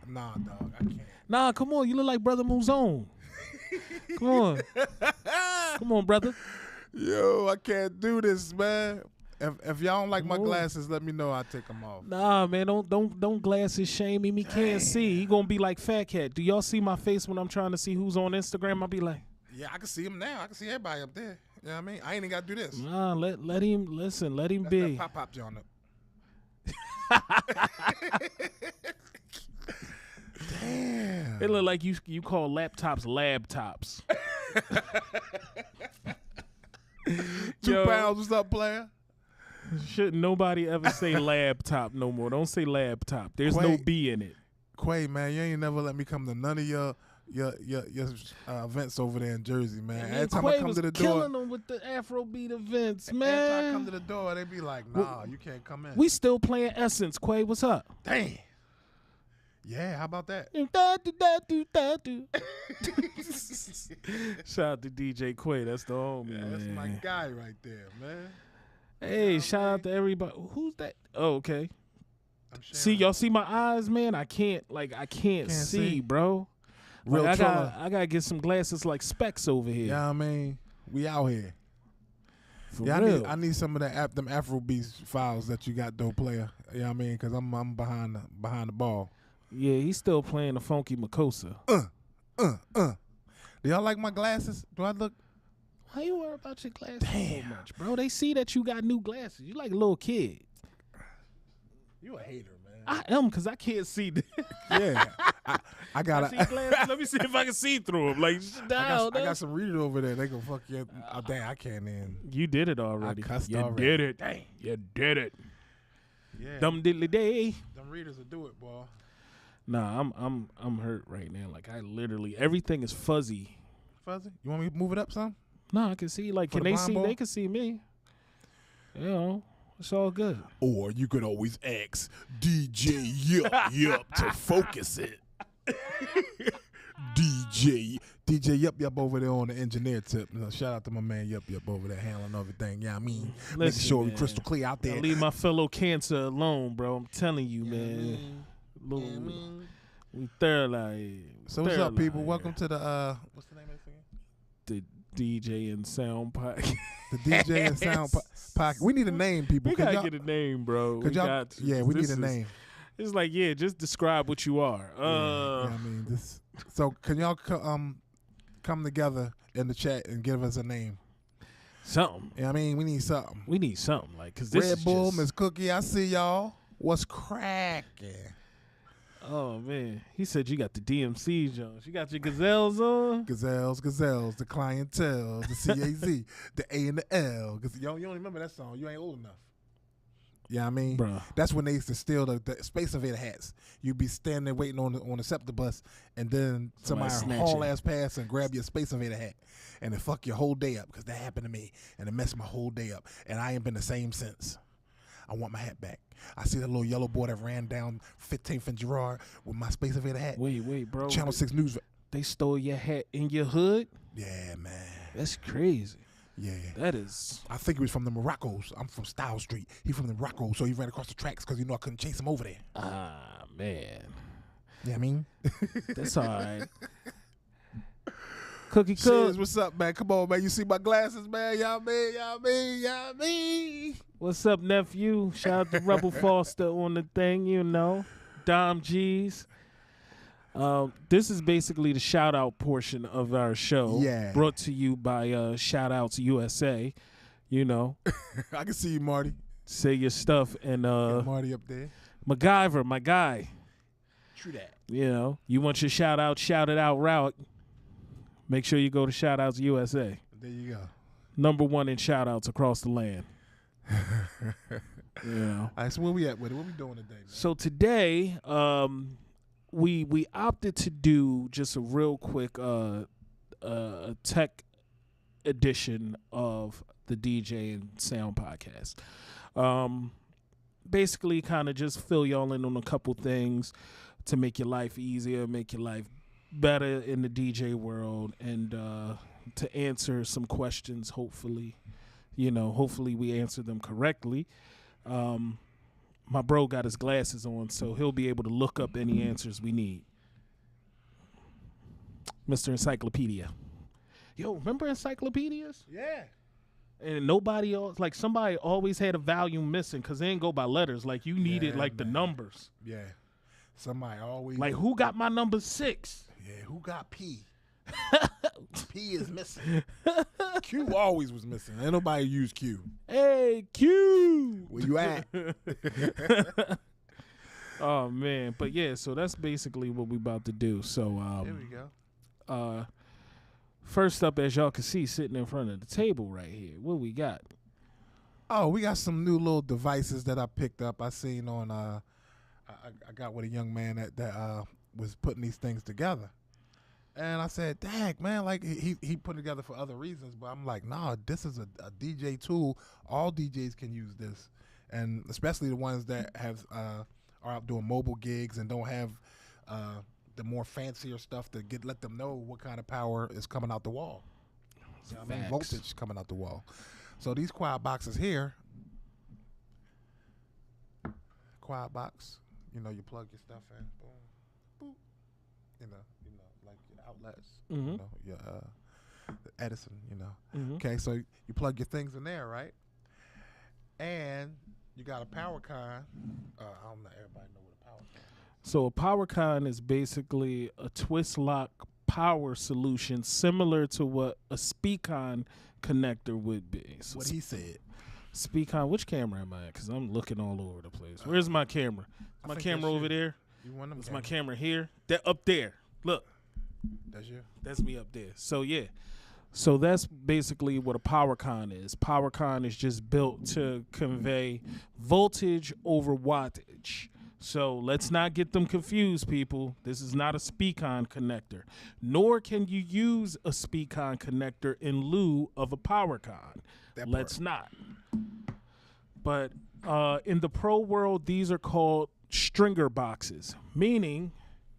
Nah, dog, I can't. Nah, come on. You look like Brother Muzone. Come on. Come on, brother. Yo, I can't do this, man. If y'all don't like my Come on. glasses, let me know. I'll take them off. Nah, man, don't glasses shame him. He can't see. He gonna be like Fat Cat. Do y'all see my face when I'm trying to see who's on Instagram? I'll be like, Yeah, I can see him now. I can see everybody up there. You know what I mean? I ain't even got to do this. nah, let him listen. Let him That's be. that pop John up. Damn. It look like you call laptops laptops. 2 pounds, what's up, player? Shouldn't nobody ever say laptop no more. Don't say laptop. There's no Quay. B in it. Quay, man, you ain't never let me come to none of your events over there in Jersey, man. Every time I Quay come was to the killing door, them with the Afrobeat events, every time I come man. to the door, they be like, "Nah, you can't come in." We still playing Essence, Quay. What's up? Damn. Yeah, how about that? Shout out to DJ Quay. That's the homie, Yeah, man. that's my guy right there, man. Hey, shout out to everybody. Who's that? Oh, okay. I'm sharing. See, y'all see my eyes, man? I can't Can't see, see. bro. Real Like, trouble. I gotta get some glasses like specs over here. Yeah, I mean, we out here. For Yeah, real. I need some of them Afrobeats files that you got, though, player. You know what I mean? Because I'm behind the ball. Yeah, he's still playing the funky Makosa. Do y'all like my glasses? Do I look? Why you worry about your glasses so much, bro? They see that you got new glasses. You like a little kid. You a hater, man. I am, because I can't see. Yeah, I I got see glasses. Let me see if I can see through them. Like, I got some readers over there. They gonna fuck you. Oh, dang, I can't in. you did it already. cussed you already. did it. Dang, you did it. Yeah, Dum diddly day. them readers will do it, boy. Nah, I'm hurt right now. Like, I literally everything is fuzzy. Fuzzy, you want me to move it up some? Nah, I can see. Like, For can the they blind see? ball? They can see me. You know, it's all good. Or you could always ask DJ Yup to focus it. DJ Yup over there on the engineer tip. Shout out to my man Yup over there handling everything. Yeah, I mean, making Listen, sure we man. crystal clear out there. Leave my fellow cancer alone, bro. I'm telling you, man. We thorough. So what's up, people? Welcome to the what's the name of this again? the DJ and Sound Podcast. The DJ and Sound Podcast. We need a name, people. We gotta get a name, bro. We got to. Yeah, we need This a is- name. It's like, yeah, just describe what you are. Yeah, I mean this. So can y'all come together in the chat and give us a name? Something. Yeah, I mean we need something. We need something, like, cause this Red is Bull, just, Miss Cookie, I see y'all. What's cracking? oh man, he said you got the DMC Jones. You got your gazelles on. Gazelles, the clientele, the CAZ, the A and the L. Cause you don't remember that song. You ain't old enough. Yeah, I mean, Bruh. that's when they used to steal the Space Invader hats. You'd be standing there waiting on the SEPTA bus, and then Somebody somebody snatch haul it. ass past and grab your Space Invader hat, and it fuck your whole day up. Because that happened to me, and it messed my whole day up, and I ain't been the same since. I want my hat back. I see that little yellow boy that ran down 15th and Girard with my Space Invader hat. Wait, bro. Channel 6 News. They stole your hat in your hood. Yeah, man. That's crazy. Yeah. That is. I think he was from the Moroccos. I'm from Style Street. He from the Moroccos, so he ran across the tracks because I couldn't chase him over there. Ah, man. Yeah, I mean. That's all right. Cookie Shiz, Cook. what's up, man? Come on, man. You see my glasses, man? Y'all mean. What's up, nephew? Shout out to Rebel Foster on the thing, you know. Dom G's. This is basically the shout out portion of our show. Yeah. Brought to you by Shout Outs USA. You know, I can see you, Marty. say your stuff. And Marty up there. MacGyver, my guy. True that. You know, you want your shout out, shout it out route. Make sure you go to Shout Outs USA. There you go. Number one in shout outs across the land. You know. All right, so where we at with it? What we doing today, man? So today, we opted to do just a real quick tech edition of the DJ and Sound Podcast. Basically, kind of just fill y'all in on a couple things to make your life easier, make your life better in the DJ world, and to answer some questions. Hopefully we answer them correctly. my bro got his glasses on, so he'll be able to look up any answers we need. Mr. Encyclopedia. Yo, remember encyclopedias? Yeah. And nobody else, like somebody always had a volume missing because they didn't go by letters. Like you needed Yeah, like the man. numbers. Yeah. Somebody always. Like who got my number 6? Yeah, who got P? P is missing. Q always was missing. Ain't nobody use Q. Hey, Q. Where you at? Oh man, but yeah, so that's basically what we about to do. So There we go. First up, as y'all can see, sitting in front of the table right here, what we got? Oh, we got some new little devices that I picked up. I seen on I got with a young man that was putting these things together. And I said, "Dag, man, like he put it together for other reasons, but I'm like, nah, this is a DJ tool. All DJs can use this, and especially the ones that have are out doing mobile gigs and don't have the more fancier stuff to let them know what kind of power is coming out the wall. You know what I mean, voltage coming out the wall. So these quad boxes here, quad box, you know, you plug your stuff in, boom, boop, you know, like your outlets, you know, your Edison, you know. Okay, so you plug your things in there, right? And you got a power con. I don't know, everybody know what a power con is. So a power con is basically a twist lock power solution similar to what a Speakon connector would be. So What he said. Speakon, which camera am I at? Because I'm looking all over the place. Where's my camera? Is my camera over there? You want them? Is my camera here? That up there. Look. That's you. That's me up there. So yeah. So that's basically what a power con is. Power con is just built to convey voltage over wattage. So let's not get them confused, people. This is not a Speakon connector, nor can you use a Speakon connector in lieu of a power con. Let's not. But in the pro world, these are called stringer boxes, meaning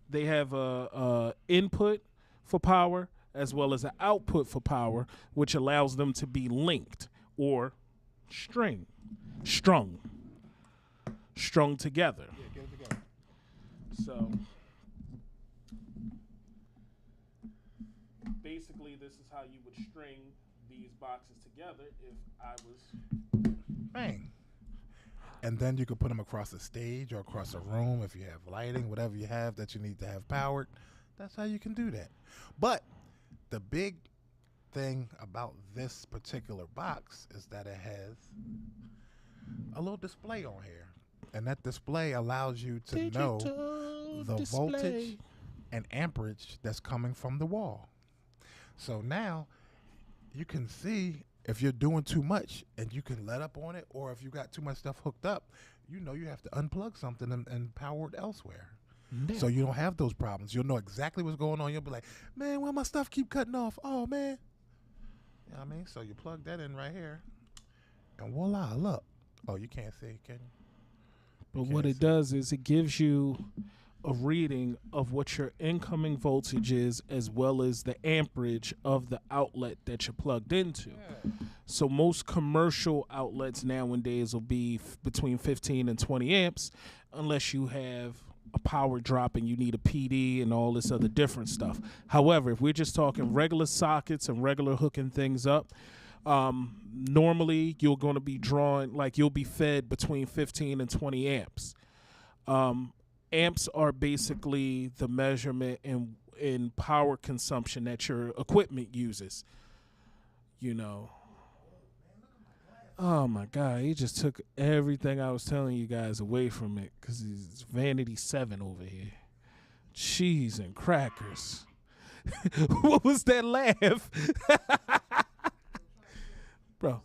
they have a input for power as well as an output for power, which allows them to be linked or strung together. Yeah, get it together. So basically, this is how you would string these boxes together if I was. Bang. And then you could put them across a stage or across a room if you have lighting, whatever you have that you need to have powered. That's how you can do that. But the big thing about this particular box is that it has a little display on here. And that display allows you to know the voltage and amperage that's coming from the wall. So now you can see if you're doing too much and you can let up on it, or if you got too much stuff hooked up, you know you have to unplug something and power it elsewhere. Yeah. So you don't have those problems. You'll know exactly what's going on. You'll be like, man, why my stuff keep cutting off? Oh, man. You know what I mean? So you plug that in right here, and voila, look. Oh, you can't see, can you? But what it does is it gives you a reading of what your incoming voltage is as well as the amperage of the outlet that you're plugged into. Yeah. So most commercial outlets nowadays will be between 15 and 20 amps unless you have a power drop and you need a PD and all this other different stuff. However, if we're just talking regular sockets and regular hooking things up, normally you're going to be drawing, like you'll be fed between 15 and 20 amps. Amps are basically the measurement in power consumption that your equipment uses. You know. Oh my God, he just took everything I was telling you guys away from it because he's Vanity 7 over here. Cheese and crackers. What was that laugh? Bro.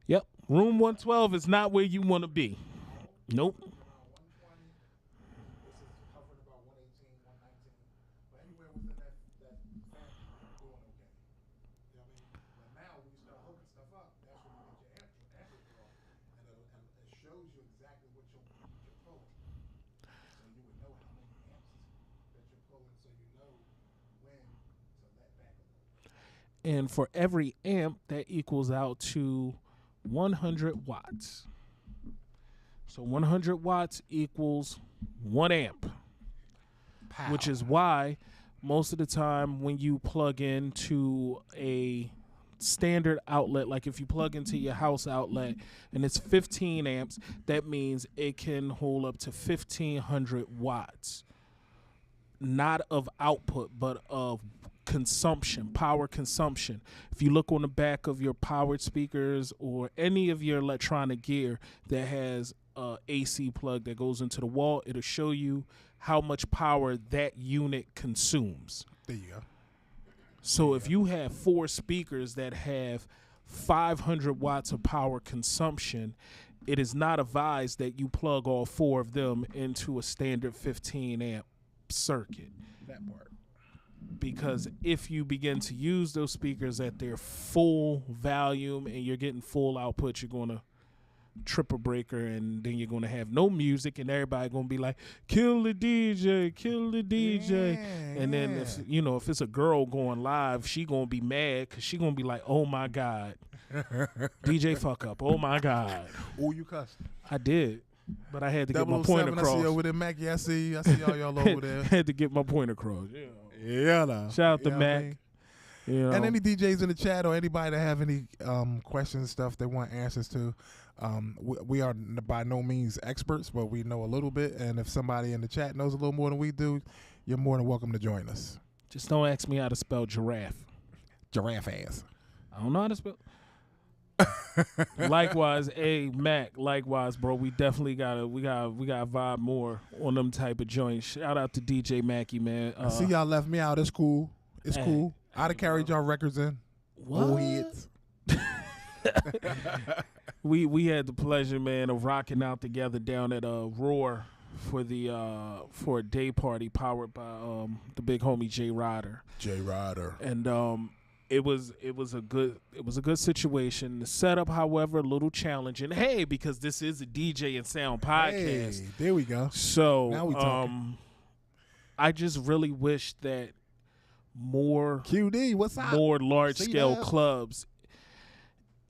Yep, room 112 is not where you want to be. Nope. And for every amp, that equals out to 100 watts. So 100 watts equals 1 amp, Pow. which is why most of the time when you plug into a standard outlet, like if you plug into your house outlet and it's 15 amps, that means it can hold up to 1,500 watts, not of output, but of consumption, power consumption. If you look on the back of your powered speakers or any of your electronic gear that has a AC plug that goes into the wall, it'll show you how much power that unit consumes. There you go. So if you have 4 speakers that have 500 watts of power consumption, it is not advised that you plug all 4 of them into a standard 15 amp circuit. That part. Because if you begin to use those speakers at their full volume and you're getting full output, you're going to trip a breaker, and then you're going to have no music, and everybody going to be like, kill the DJ, kill the DJ. Yeah, and then if it's a girl going live, she going to be mad because she going to be like, oh my God, DJ fuck up. Oh my God. Oh, you cussed. I did. But I had to get my point across. I see you over there, Mackie. I see y'all over there. Had to get my point across. Yeah, no. Shout out to Mac. I mean? And any DJs in the chat or anybody that have any questions, stuff they want answers to, we are by no means experts, but we know a little bit. And if somebody in the chat knows a little more than we do, you're more than welcome to join us. Just don't ask me how to spell giraffe. Giraffe ass. I don't know how to spell. Likewise, Mac. Likewise, bro. We definitely gotta vibe more on them type of joints. Shout out to DJ Mackie, man. I see y'all left me out. It's cool. It's cool. I'd have carried y'all records in. What? Old heads. We had the pleasure, man, of rocking out together down at Roar for a day party powered by the big homie J Ryder. J Ryder. And it was a good situation. The setup, however, a little challenging. Hey, because this is a DJ and Sound podcast. Hey, there we go. So now we talking. I just really wish that more QD, what's up? More large scale clubs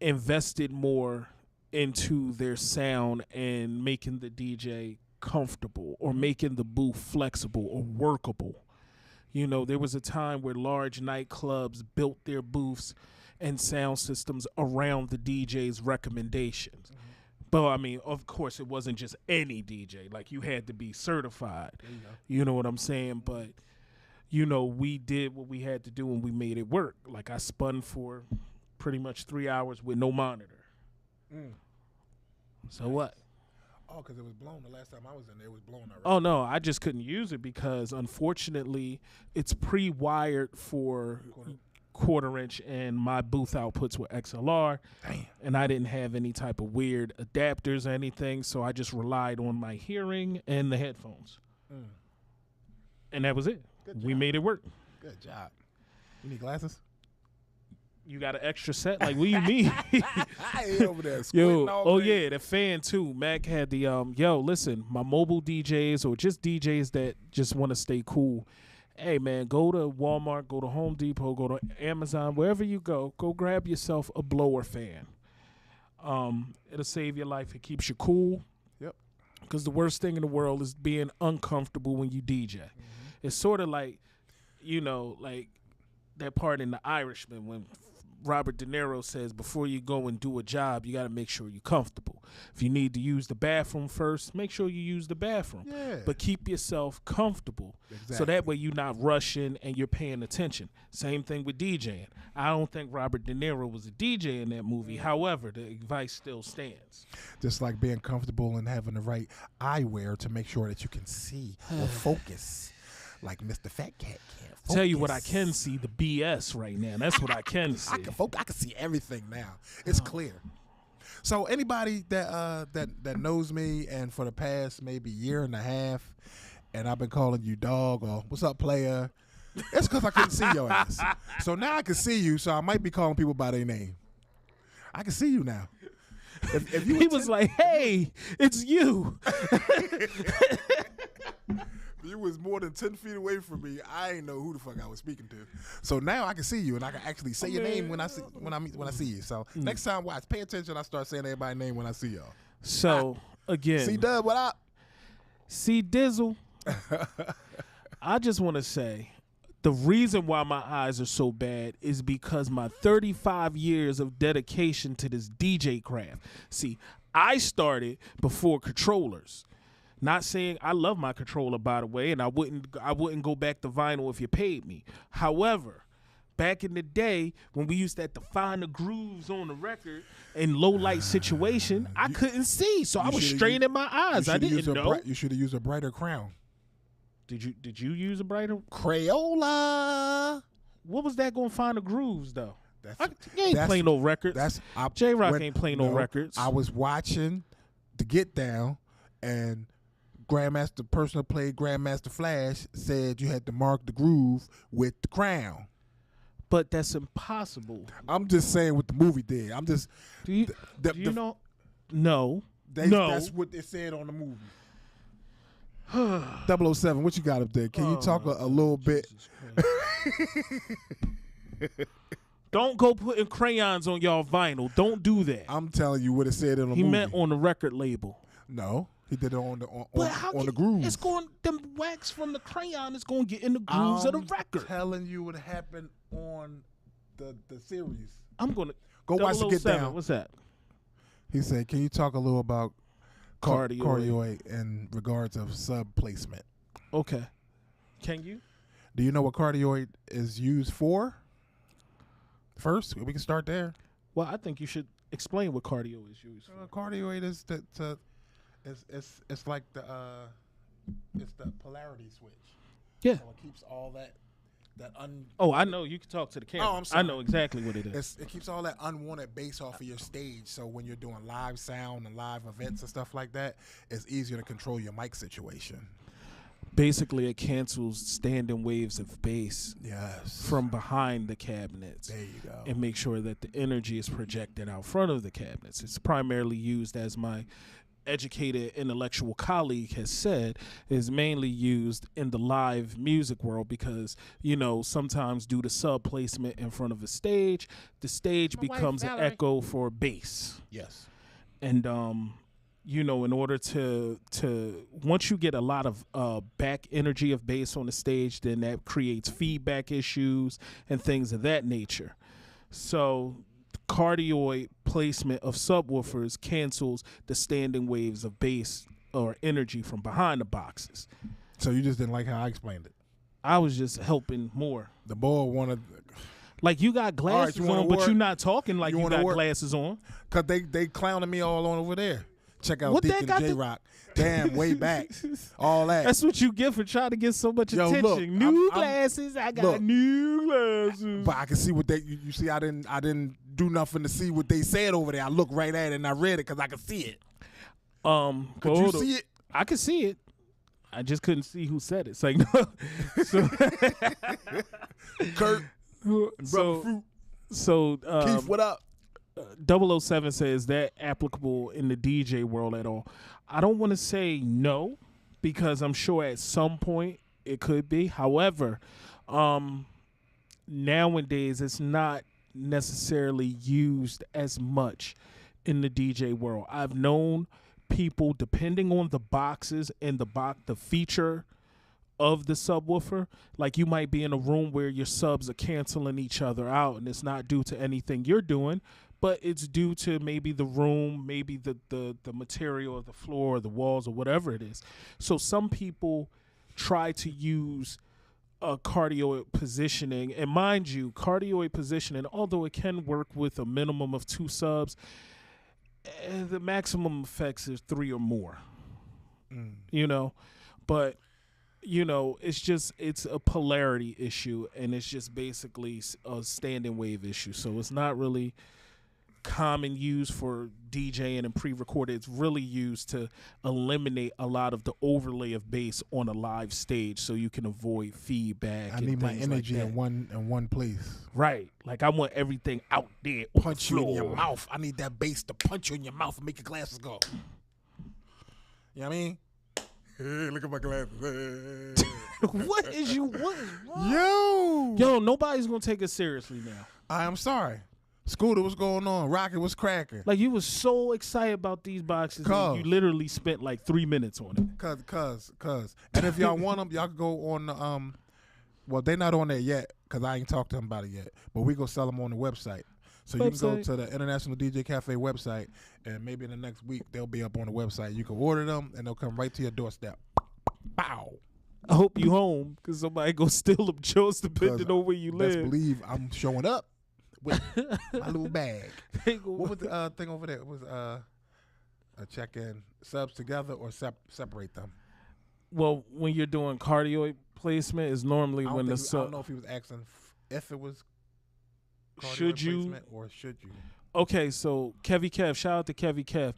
invested more into their sound and making the DJ comfortable or making the booth flexible or workable. You know, there was a time where large nightclubs built their booths and sound systems around the DJ's recommendations. Mm-hmm. But, I mean, of course, it wasn't just any DJ. Like, you had to be certified. You know what I'm saying? But, you know, we did what we had to do and we made it work. Like, I spun for pretty much 3 hours with no monitor. So what? Oh, because it was blown the last time I was in there. It was blown already. Oh, no, I just couldn't use it because, unfortunately, it's pre-wired for quarter-inch, and my booth outputs were XLR. Damn. And I didn't have any type of weird adapters or anything, so I just relied on my hearing and the headphones. And that was it. We made it work. Good job. You need glasses? You got an extra set? Like, what do you mean? Over there yeah, the fan too. Mac had the listen, my mobile DJs or just DJs that just want to stay cool. Hey man, go to Walmart, go to Home Depot, go to Amazon, wherever you go grab yourself a blower fan. It'll save your life. It keeps you cool. Yep. Because the worst thing in the world is being uncomfortable when you DJ. Mm-hmm. It's sort of like, like that part in The Irishman when Robert De Niro says before you go and do a job, you got to make sure you're comfortable. If you need to use the bathroom first, make sure you use the bathroom. Yeah. But keep yourself comfortable. Exactly. So that way you're not rushing and you're paying attention. Same thing with DJing. I don't think Robert De Niro was a DJ in that movie. However, the advice still stands. Just like being comfortable and having the right eyewear to make sure that you can see or focus. Like Mr. Fat Cat can't focus. Tell you what I can see, the BS right now. That's what I can see. I can see everything now. It's clear. So anybody that knows me and for the past maybe year and a half, and I've been calling you dog or what's up, player, it's because I couldn't see your ass. So now I can see you, so I might be calling people by their name. I can see you now. If you he was like, hey, it's you. You was more than 10 feet away from me. I ain't know who the fuck I was speaking to. So now I can see you, and I can actually say your name when I see you. So next time, watch, pay attention. I start saying everybody's name when I see y'all. So again, C-Dub, what up? C Dizzle. I just want to say, the reason why my eyes are so bad is because my 35 years of dedication to this DJ craft. See, I started before controllers. Not saying I love my controller, by the way, and I wouldn't go back to vinyl if you paid me. However, back in the day when we used to have to find the grooves on the record in low light situation, I couldn't see, so I was straining my eyes. I didn't know. You should have used a brighter crown. Did you use a brighter Crayola? What was that going to find the grooves though? You ain't that's- playing no records. J-Rock ain't playing no records. I was watching the Get Down, and Grandmaster person who played Grandmaster Flash said you had to mark the groove with the crown. But that's impossible. I'm just saying what the movie did. I'm just. Do you know? No. That's what they said on the movie. 007, what you got up there? Can you talk a little bit? Don't go putting crayons on y'all vinyl. Don't do that. I'm telling you what it said in the movie. He meant on the record label. No, he did it on the the grooves. It's going the wax from the crayon is going to get in the grooves of the record. I'm telling you what happened on the series. I'm going to go watch the Get Down. What's that? He said, "Can you talk a little about Cardioid cardioid in regards of sub placement?" Okay. Can you? Do you know what cardioid is used for? First, we can start there. Well, I think you should explain what cardio is used for. Cardioid is it's like it's the polarity switch. Yeah. So it keeps all that Oh, I know. You can talk to the camera. Oh, I'm sorry. I know exactly what it is. It keeps all that unwanted bass off of your stage. So when you're doing live sound and live events and stuff like that, it's easier to control your mic situation. Basically, it cancels standing waves of bass Yes. from behind the cabinets. There you go. And make sure that the energy is projected out front of the cabinets. It's primarily used, as my educated intellectual colleague has said, is mainly used in the live music world because, sometimes due to sub placement in front of a stage, the stage becomes an echo for bass. Yes. And in order to once you get a lot of back energy of bass on the stage, then that creates feedback issues and things of that nature. So cardioid placement of subwoofers cancels the standing waves of bass or energy from behind the boxes. So you just didn't like how I explained it? I was just helping more. The boy wanted... Like you got glasses on, but you're not talking like you got glasses on. Because they clowning me all on over there. Check out What Deacon J-Rock. Damn, way back. All that. That's what you get for trying to get so much attention. Look, new glasses. I got new glasses. But I can see what you see. I didn't do nothing to see what they said over there. I looked right at it and I read it because I could see it. Could you see it? I could see it. I just couldn't see who said it. It's like no. So, Kurt. So Keith, what up? 007 says that applicable in the DJ world at all. I don't want to say no because I'm sure at some point it could be. However, nowadays it's not necessarily used as much in the DJ world. I've known people, depending on the boxes and the feature of the subwoofer, like you might be in a room where your subs are canceling each other out and it's not due to anything you're doing, but it's due to maybe the room, maybe the material of the floor or the walls or whatever it is. So some people try to use cardioid positioning, and mind you, cardioid positioning, although it can work with a minimum of 2 subs, the maximum effects is 3 or more. But it's a polarity issue, and it's just basically a standing wave issue. So it's not really common use for DJing and pre-recorded. It's really used to eliminate a lot of the overlay of bass on a live stage, so you can avoid feedback. I need my energy in one place. Right, like I want everything out there. Punch you in your mouth. I need that bass to punch you in your mouth and make your glasses go. You know what I mean? Hey, look at my glasses. What is wrong? Yo, Nobody's gonna take us seriously now. I'm sorry. Scooter, what's going on? Rocket, what's cracking? Like, you was so excited about these boxes, and you literally spent like 3 minutes on it. Cause. And if y'all want them, y'all can go on the well, they not on there yet, cause I ain't talked to them about it yet. But we go sell them on the website. So you can go to the International DJ Cafe website, and maybe in the next week they'll be up on the website. You can order them, and they'll come right to your doorstep. Bow. I hope you home, cause somebody go steal them Joes depending on where you live. Best believe I'm showing up with my little bag. What was the thing over there? It was a check-in subs together or separate them? Well, when you're doing cardioid placement, is normally when the I don't know if he was asking if it was cardioid should you placement or should you. Okay, so Kevy Kev, shout out to Kevy Kev.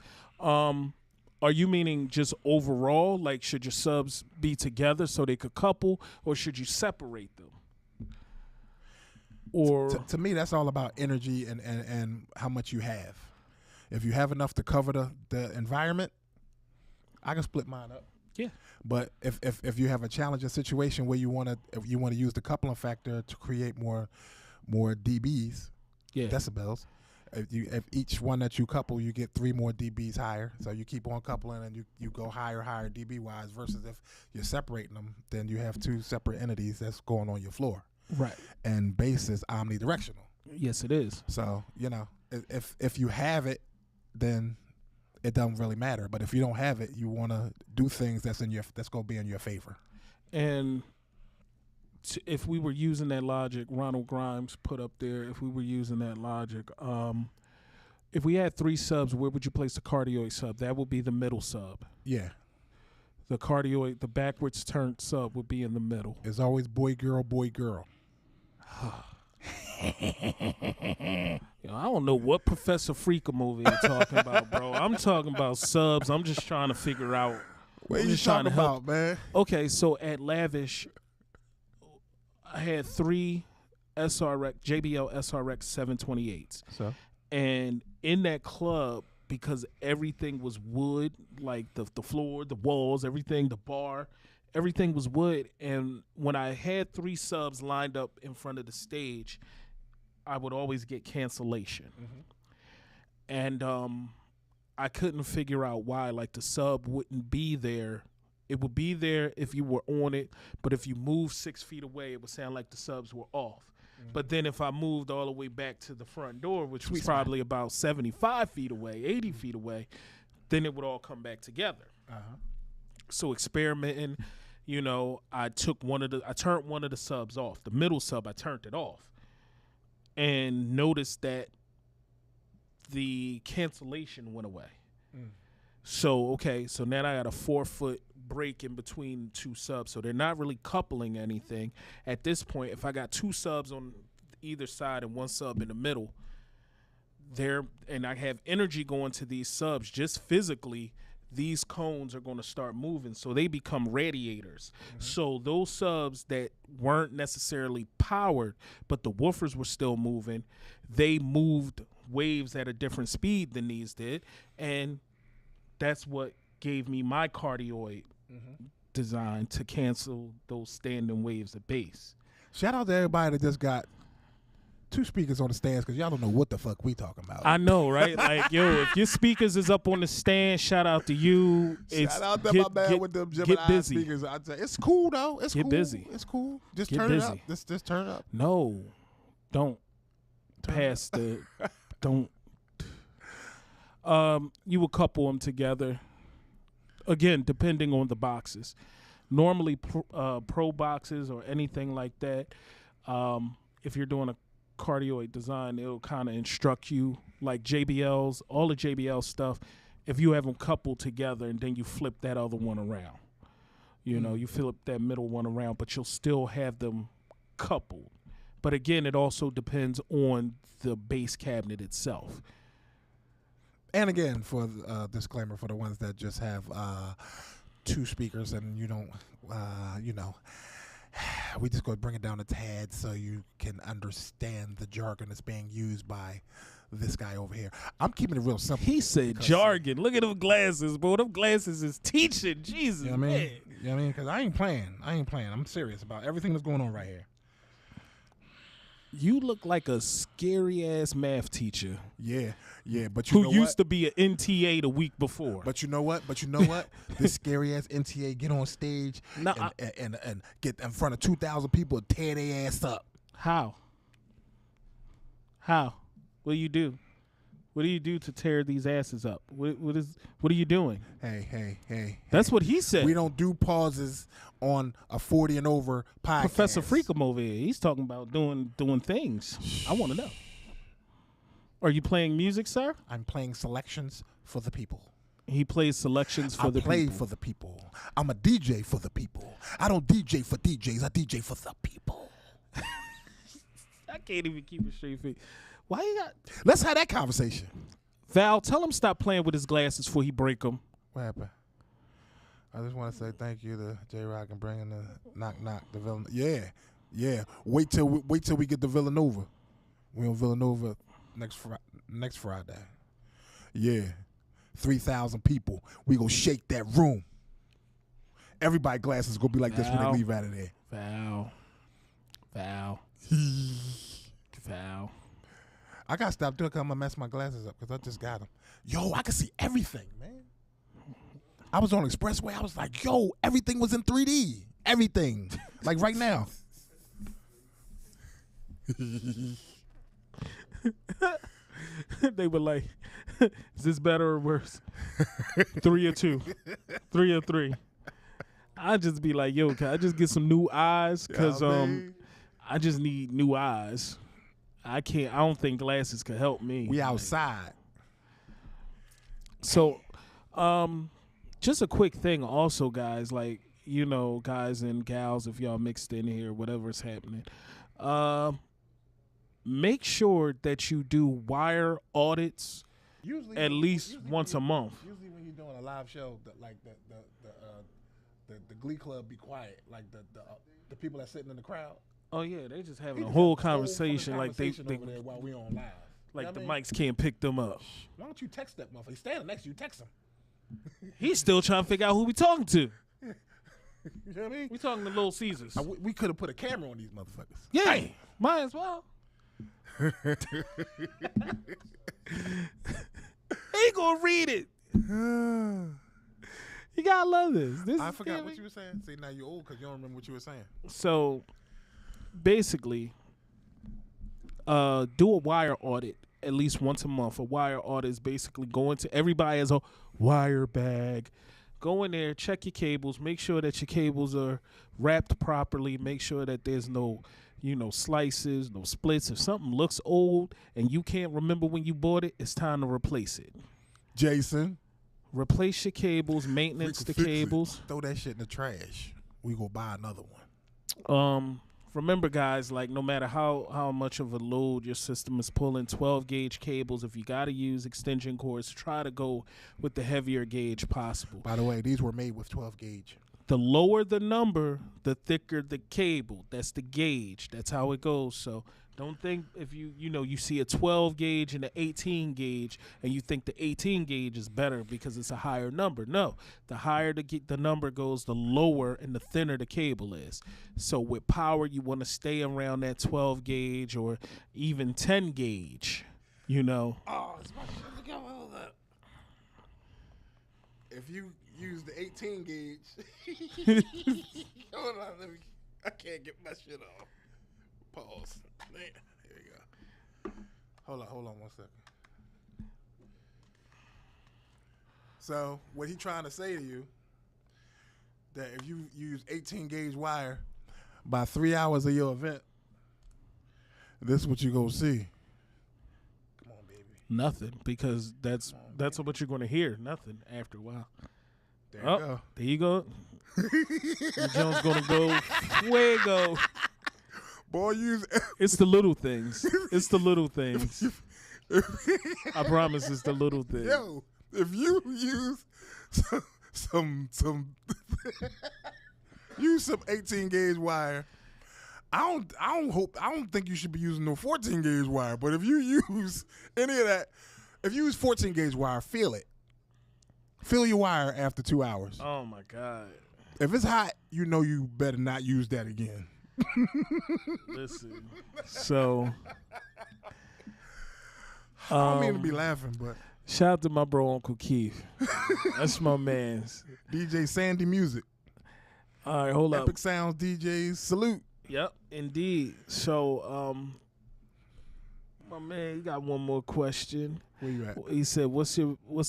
Are you meaning just overall, like should your subs be together so they could couple, or should you separate them? Or to me, that's all about energy and how much you have. If you have enough to cover the environment, I can split mine up. Yeah. But if you have a challenging situation where you want to use the coupling factor to create more dBs, decibels. If each one that you couple, you get 3 more dBs higher. So you keep on coupling and you go higher dB wise. Versus if you're separating them, then you have 2 separate entities that's going on your floor. Right. And bass is omnidirectional. Yes, it is. So if you have it, then it doesn't really matter. But if you don't have it, you want to do things that's going to be in your favor. And if we were using that logic, Ronald Grimes put up there, if we were using that logic, if we had 3 subs, where would you place the cardioid sub? That would be the middle sub. Yeah. The cardioid, the backwards turned sub would be in the middle. It's always boy, girl, boy, girl. I don't know what Professor Freaka movie you're talking about, bro. I'm talking about subs. I'm just trying to figure out. What are you talking about, man? Okay, so at Lavish, I had 3 JBL SRX 728s. So, and in that club, because everything was wood, like the floor, the walls, everything, the bar, everything was wood. And when I had 3 subs lined up in front of the stage, I would always get cancellation. Mm-hmm. And I couldn't figure out why, like the sub wouldn't be there. It would be there if you were on it, but if you moved 6 feet away, it would sound like the subs were off. Mm-hmm. But then if I moved all the way back to the front door, which was probably about 75 feet away, 80 feet away, then it would all come back together. Uh-huh. So experimenting, I turned one of the subs off. The middle sub, I turned it off. And noticed that the cancellation went away. Mm. So now I got a 4-foot break in between 2 subs. So they're not really coupling anything. At this point, if I got 2 subs on either side and 1 sub in the middle, and I have energy going to these subs, just physically, these cones are going to start moving. So they become radiators. Mm-hmm. So those subs that weren't necessarily powered, but the woofers were still moving, they moved waves at a different speed than these did. And that's what gave me my cardioid design to cancel those standing waves of bass. Shout out to everybody that just got 2 speakers on the stands, because y'all don't know what the fuck we talking about. I know, right? Like, if your speakers is up on the stand, shout out to you. Shout out to my man with them Gemini speakers. It's cool, though. It's cool. Get busy. It's cool. Just turn it up. Just turn it up. No. Don't. Pass the... Don't. You would couple them together. Again, depending on the boxes. Normally, pro boxes or anything like that, if you're doing a cardioid design, it'll kind of instruct you, like JBLs, all the JBL stuff, if you have them coupled together and then you flip that other one around. You flip that middle one around, but you'll still have them coupled. But again, it also depends on the bass cabinet itself. And again, for disclaimer for the ones that just have 2 speakers and you don't, we just go bring it down a tad so you can understand the jargon that's being used by this guy over here. I'm keeping it real simple. He said because, jargon. Look at them glasses, bro. Them glasses is teaching. Jesus, You know what I mean? man. You know what I mean? Because I ain't playing. I'm serious about everything that's going on right here. You look like a scary ass math teacher Yeah, but you know who used what? to be an NTA the week before. But you know what? This scary ass NTA get on stage Nah, and get in front of 2,000 people and tear their ass up. How? What do you do? What do you do to tear these asses up? What are you doing? Hey. That's what he said. We don't do pauses on a 40 and over podcast. Professor Freakum over here. He's talking about doing things. I want to know. Are you playing music, sir? I'm playing selections for the people. He plays selections for the play people. for the people. I'm a DJ for the people. I don't DJ for DJs. I DJ for the people. I can't even keep a straight face. Why you got Let's have that conversation. Val? Tell him stop playing with his glasses before he break them. What happened? I just want to say thank you to J-Rock and bringing the knock the Villanova. Yeah. Wait till we get to Villanova. We on Villanova next Friday. Yeah, 3,000 people. We gonna shake that room. Everybody glasses gonna be like this when they leave out of there. Val. I gotta stop doing it because I'm gonna mess my glasses up because I just got them. Yo, I can see everything, man. I was on Expressway. I was like, yo, everything was in 3D. Everything. Like right now. They were like, is this better or worse? 3 or 2? 3 or 3? I'd just be like, yo, can I just get some new eyes? Because I just need new eyes. I don't think glasses could help me. We outside. So, just a quick thing also, guys, like, you know, guys and gals, if y'all mixed in here, whatever's happening, make sure that you do wire audits at least once a month. Usually when you're doing a live show, the Glee Club be quiet, like the people that's sitting in the crowd. Oh yeah, they just having a whole conversation like they over there while we on live. like You know the what I mean? mics can't pick them up. Why don't you text that motherfucker? He's standing next to you. Text him. He's still trying to figure out who we talking to. You know what I mean? We talking to Little Caesars. We could have put a camera on these motherfuckers. Yeah, Hey. might as well. He gonna read it. You gotta love this. I forgot what you were saying. See, now you're old because you don't remember what you were saying. So, basically, do a wire audit at least once a month. A wire audit is basically going to everybody has a wire bag. Go in there, check your cables, make sure that your cables are wrapped properly, make sure that there's no, slices, no splits. If something looks old and you can't remember when you bought it, it's time to replace it. Jason. Replace your cables, maintenance the cables. Throw that shit in the trash. We go buy another one. Remember, guys, like no matter how much of a load your system is pulling, 12 gauge cables, if you got to use extension cords, try to go with the heavier gauge possible. By the way, these were made with 12 gauge. The lower the number, the thicker the cable. That's the gauge. That's how it goes. So don't think if you see a 12 gauge and an 18 gauge and you think the 18 gauge is better because it's a higher number. No, the higher the number goes, the lower and the thinner the cable is. So with power, you want to stay around that 12 gauge or even 10 gauge, Oh, it's my shit. Look at all that. If you use the 18 gauge, hold on, I can't get my shit off. Pause. Man, here we go. Hold on 1 second. So, what he trying to say to you, that if you use 18 gauge wire by 3 hours of your event, this is what you gonna see. Come on, baby. Nothing, because that's what you're going to hear. Nothing after a while. There you go. There you go. The Jones going to go fuego. Boy, use. It's the little things. It's the little things. I promise it's the little things. Yo, if you use some use some 18 gauge wire I don't think you should be using no 14 gauge wire. But if you use any of that, if you use 14 gauge wire, feel it. Feel your wire after 2 hours. Oh my God. If it's hot, you know you better not use that again. Listen. So I don't mean to be laughing, but shout out to my bro Uncle Keith. That's my man's. DJ Sandy Music. All right, hold up. Epic Sounds DJs, salute. Yep, indeed. So, my man, he got one more question. Where you at? He said, "What's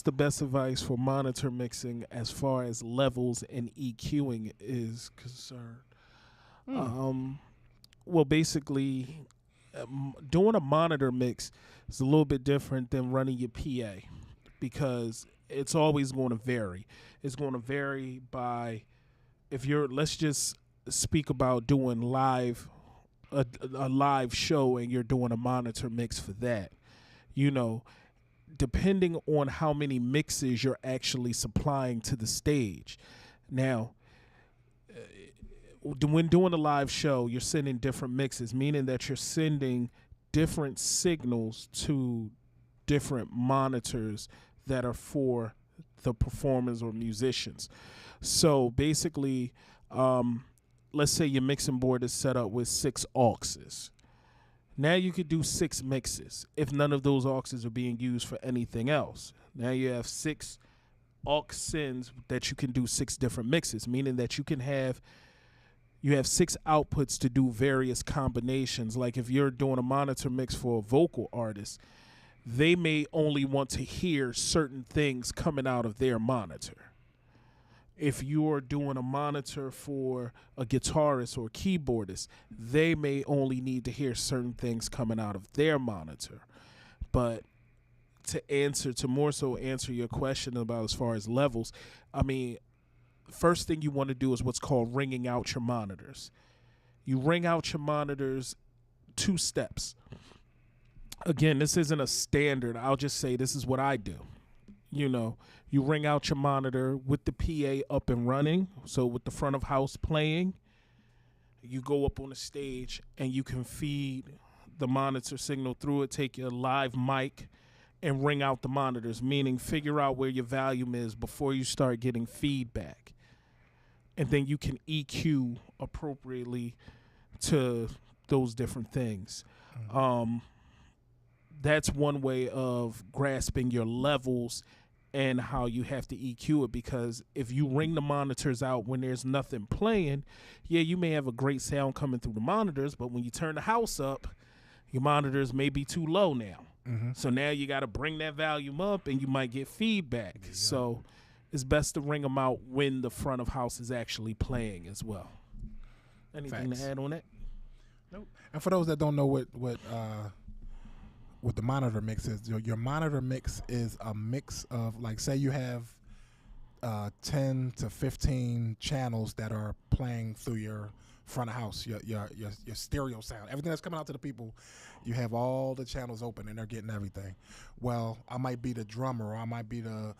the best advice for monitor mixing as far as levels and EQing is concerned?" Well, basically, doing a monitor mix is a little bit different than running your PA because it's always going to vary. It's going to vary by if you're. Let's just speak about doing a live show and you're doing a monitor mix for that. You know, depending on how many mixes you're actually supplying to the stage. Now, when doing a live show, you're sending different mixes, meaning that you're sending different signals to different monitors that are for the performers or musicians. So basically, let's say your mixing board is set up with 6 auxes. Now you could do 6 mixes if none of those auxes are being used for anything else. Now you have 6 aux sends that you can do 6 different mixes, meaning that you have 6 outputs to do various combinations. Like if you're doing a monitor mix for a vocal artist, they may only want to hear certain things coming out of their monitor. If you're doing a monitor for a guitarist or keyboardist, they may only need to hear certain things coming out of their monitor. But to more so answer your question about as far as levels, I mean, first thing you want to do is what's called ringing out your monitors. You ring out your monitors 2 steps. Again, this isn't a standard. I'll just say this is what I do. You know, you ring out your monitor with the PA up and running. So with the front of house playing, you go up on the stage and you can feed the monitor signal through it, take your live mic and ring out the monitors, meaning figure out where your volume is before you start getting feedback. And then you can EQ appropriately to those different things. That's one way of grasping your levels and how you have to EQ it, because if you ring the monitors out when there's nothing playing, yeah, you may have a great sound coming through the monitors, but when you turn the house up, your monitors may be too low now. Mm-hmm. So now you got to bring that volume up and you might get feedback. Yeah. So it's best to ring them out when the front of house is actually playing as well. Anything Facts. to add on that? Nope. And for those that don't know what the monitor mix is, your monitor mix is a mix of, like, say you have 10 to 15 channels that are playing through your front of house, your stereo sound, everything that's coming out to the people. You have all the channels open and they're getting everything. Well, I might be the drummer, or I might be the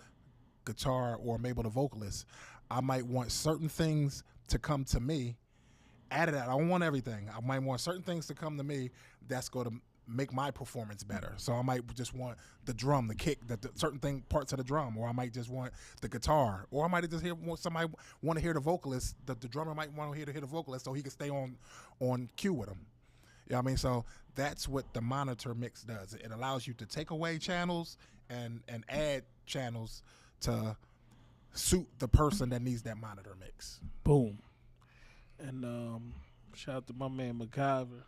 guitar, or maybe the vocalist. I might want certain things to come to me. Add it out. I don't want everything. I might want certain things to come to me that's going to make my performance better. So I might just want the drum, the kick, the certain parts of the drum, or I might just want the guitar, or I might just somebody want to hear the vocalist. The drummer might want to hear the vocalist so he can stay on cue with him. You know what I mean? So that's what the monitor mix does. It allows you to take away channels and add channels to suit the person that needs that monitor mix. Boom. And shout out to my man MacGyver.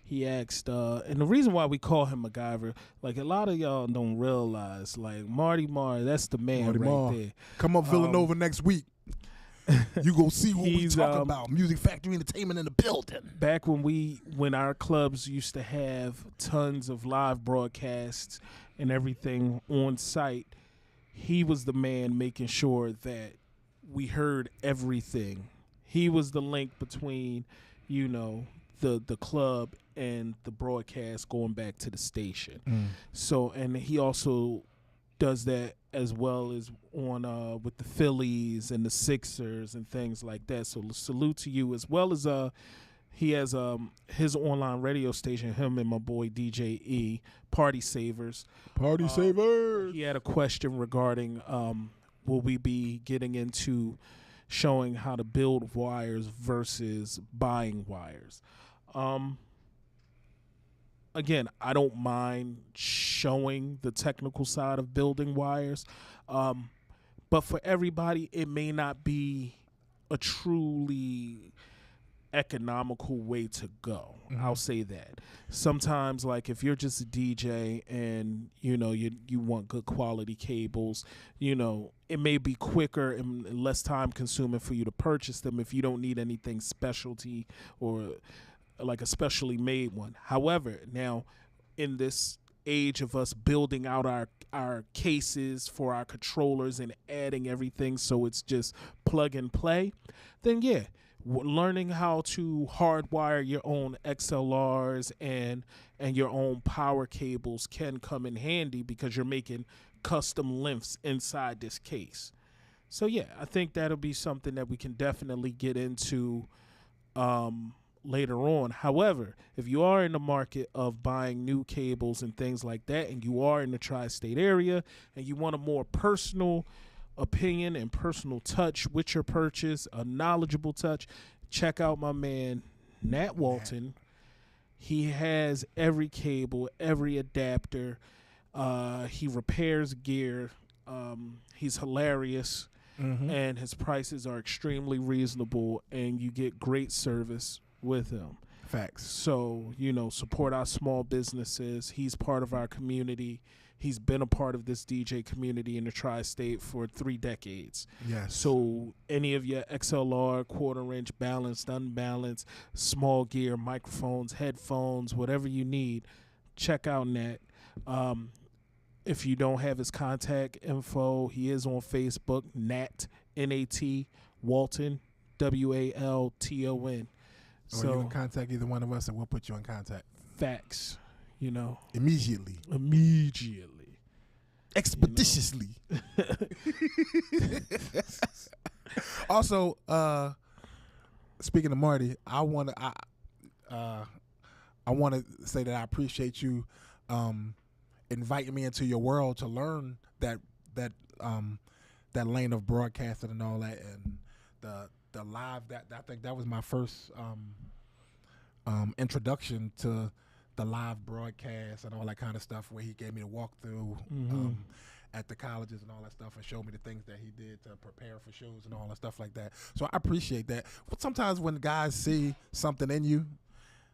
He asked, and the reason why we call him MacGyver, like a lot of y'all don't realize, like Marty Marr, that's the man Marty right Marr. there. Come up Villanova next week. You go see what we talking about. Music Factory Entertainment in the building. Back when our clubs used to have tons of live broadcasts and everything on site, he was the man making sure that we heard everything. He was the link between, you know, the club and the broadcast going back to the station. So, and he also does that as well as on with the Phillies and the Sixers and things like that. So salute to you, as well as He has his online radio station, him and my boy DJ E, Party Savers. Party Savers. He had a question regarding will we be getting into showing how to build wires versus buying wires. Again, I don't mind showing the technical side of building wires, but for everybody, it may not be a truly economical way to go. I'll say that. Sometimes, like if you're just a DJ and you want good quality cables, it may be quicker and less time consuming for you to purchase them if you don't need anything specialty or like a specially made one. However, now in this age of us building out our cases for our controllers and adding everything so it's just plug and play, then yeah, learning how to hardwire your own XLRs and your own power cables can come in handy because you're making custom lengths inside this case. So yeah, I think that'll be something that we can definitely get into later on. However, if you are in the market of buying new cables and things like that, and you are in the tri-state area and you want a more personal opinion and personal touch with your purchase, a knowledgeable touch, check out my man Nat Walton. He has every cable, every adapter. He repairs gear. He's hilarious, and his prices are extremely reasonable, and you get great service with him. Facts. So, support our small businesses. He's part of our community. He's been a part of this DJ community in the tri-state for 3 decades. Yes. So any of your XLR, quarter-inch, balanced, unbalanced, small gear, microphones, headphones, whatever you need, check out Nat. If you don't have his contact info, he is on Facebook, Nat, N-A-T, Walton, W-A-L-T-O-N. Or you can contact either one of us and we'll put you in contact. Facts. Immediately. Expeditiously. Also, speaking of Marty, I want to say that I appreciate you inviting me into your world to learn that lane of broadcasting and all that, and the live. That I think that was my first introduction to the live broadcast and all that kind of stuff, where he gave me a walkthrough at the colleges and all that stuff and showed me the things that he did to prepare for shows and all that stuff like that. So I appreciate that. But sometimes when guys see something in you,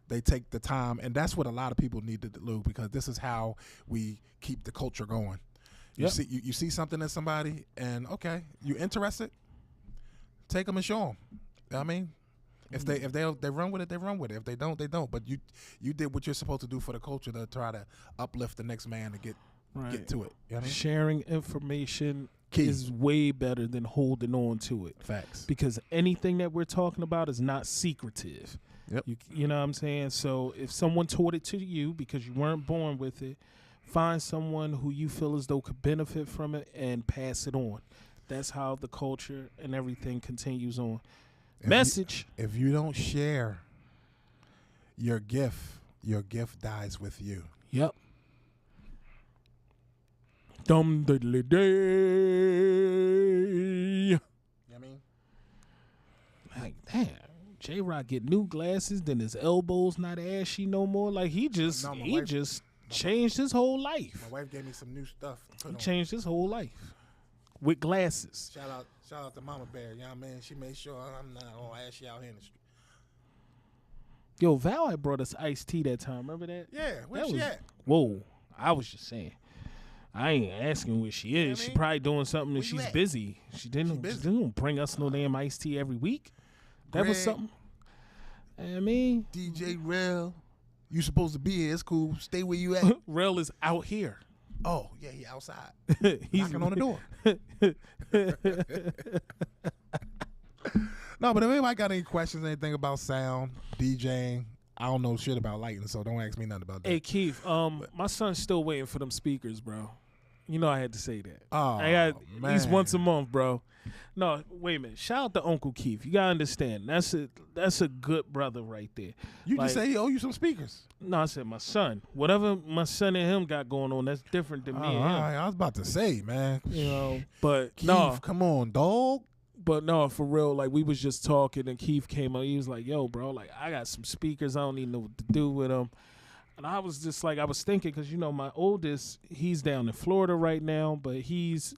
they take the time, and that's what a lot of people need to do, because this is how we keep the culture going. You see, you see something in somebody, and okay, you interested, take them and show them. You know what I mean? If they run with it, they run with it. If they don't, they don't. But you did what you're supposed to do for the culture to try to uplift the next man to get to it. You know what I mean? Sharing information is way better than holding on to it. Facts. Because anything that we're talking about is not secretive. Yep. You know what I'm saying? So if someone taught it to you because you weren't born with it, find someone who you feel as though could benefit from it and pass it on. That's how the culture and everything continues on. Message. If you don't share your gift dies with you. Yep. Dum diddly day. You know what I mean? Like, damn. J-Rock get new glasses, then his elbows not ashy no more. Like he just changed his whole life. My wife gave me some new stuff. He changed his whole life with glasses. Shout out to Mama Bear. You know what I mean? She made sure I'm not all ashy out here in the street. Yo, Val had brought us iced tea that time. Remember that? Yeah, where she at? Whoa, I was just saying. I ain't asking where she is. You know she probably doing something and she's busy. She didn't bring us no damn iced tea every week. That was something. I mean, DJ Rel, you supposed to be here. It's cool. Stay where you at. Rel is out here. Oh, yeah, he outside. He's knocking on the door. No, but if anybody got any questions, anything about sound, DJing, I don't know shit about lighting, so don't ask me nothing about that. Hey, Keith, my son's still waiting for them speakers, bro. You know I had to say that. Oh, I got man. at least once a month, bro. No, wait a minute. Shout out to Uncle Keith. You gotta understand. That's a good brother right there. You Like, just say he owe you some speakers. No, I said my son. Whatever my son and him got going on, that's different than me and him. All right. I was about to say, man. You know, but Keith, no, come on, dog. but no, for real. Like we was just talking, and Keith came up. He was like, "Yo, bro, like I got some speakers. I don't even know what to do with them." And I was just like, I was thinking, because you know, my oldest, he's down in Florida right now, but he's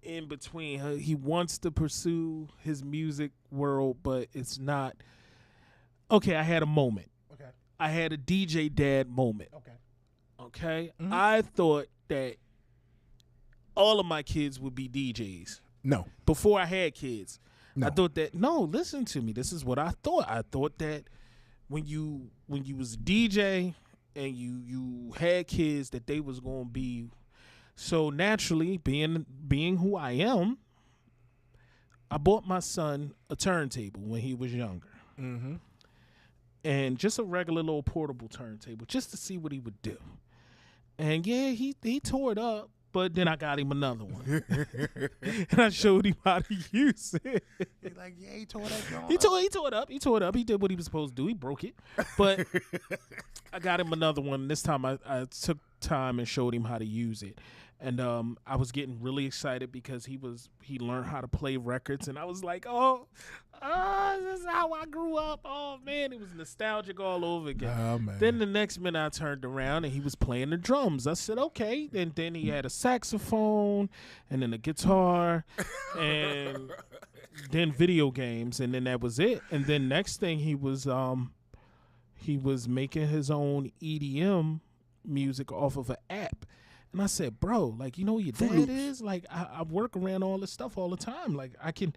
in between. He wants to pursue his music world, but it's not. Okay, I had a moment. Okay. I had a DJ dad moment. Okay. Okay, Mhm. I thought that all of my kids would be DJs No. before I had kids. No. I thought that listen to me. This is what I thought. I thought that when you was a DJ and you had kids, that they was gonna be so naturally being who I am. I bought my son a turntable when he was younger. Mm-hmm. And just a regular little portable turntable, just to see what he would do. And yeah, he tore it up, but then I got him another one, and I showed him how to use it. He's like, yeah, he tore that joint He up. tore it up. He tore it up. He did what he was supposed to do. He broke it, but I got him another one. This time I took time and showed him how to use it. And I was getting really excited because he learned how to play records, and I was like, oh, this is how I grew up. Oh man, it was nostalgic all over again. Oh, man. Then the next minute I turned around and he was playing the drums. I said, okay. And then he had a saxophone, and then a guitar, and then video games, and then that was it. And then next thing he was making his own EDM music off of an app. And I said, bro, like, you know what your Fruit dad Loops. is? Like, I work around all this stuff all the time. Like, I can,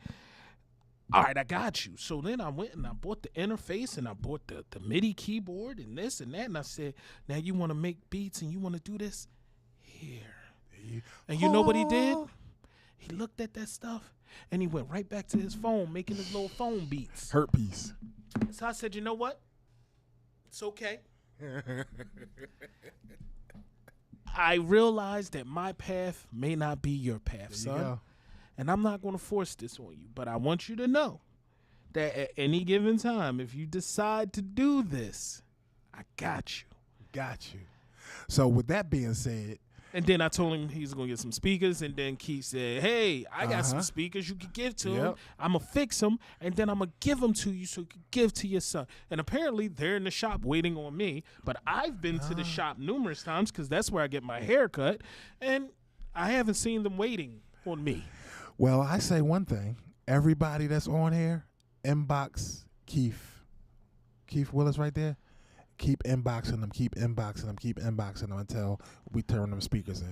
all right, I got you. So then I went and I bought the interface, and I bought the MIDI keyboard and this and that. And I said, now you want to make beats and you want to do this? Here. And you know what he did? He looked at that stuff and he went right back to his phone, making his little phone beats. Hurt piece. So I said, you know what? It's okay. I realized that my path may not be your path, There you son. go. And I'm not going to force this on you, but I want you to know that at any given time, if you decide to do this, I got you. Got you. So with that being said, And then I told him he's going to get some speakers, and then Keith said, hey, I got some Uh-huh. speakers you could give to him. Yep. I'm going to fix them, and then I'm going to give them to you so you can give to your son. And apparently they're in the shop waiting on me, but I've been to the shop numerous times because that's where I get my hair cut, and I haven't seen them waiting on me. well, I say one thing. Everybody that's on here, inbox Keith. Keith Willis right there. Keep inboxing them, keep inboxing them, keep inboxing them until we turn them speakers in.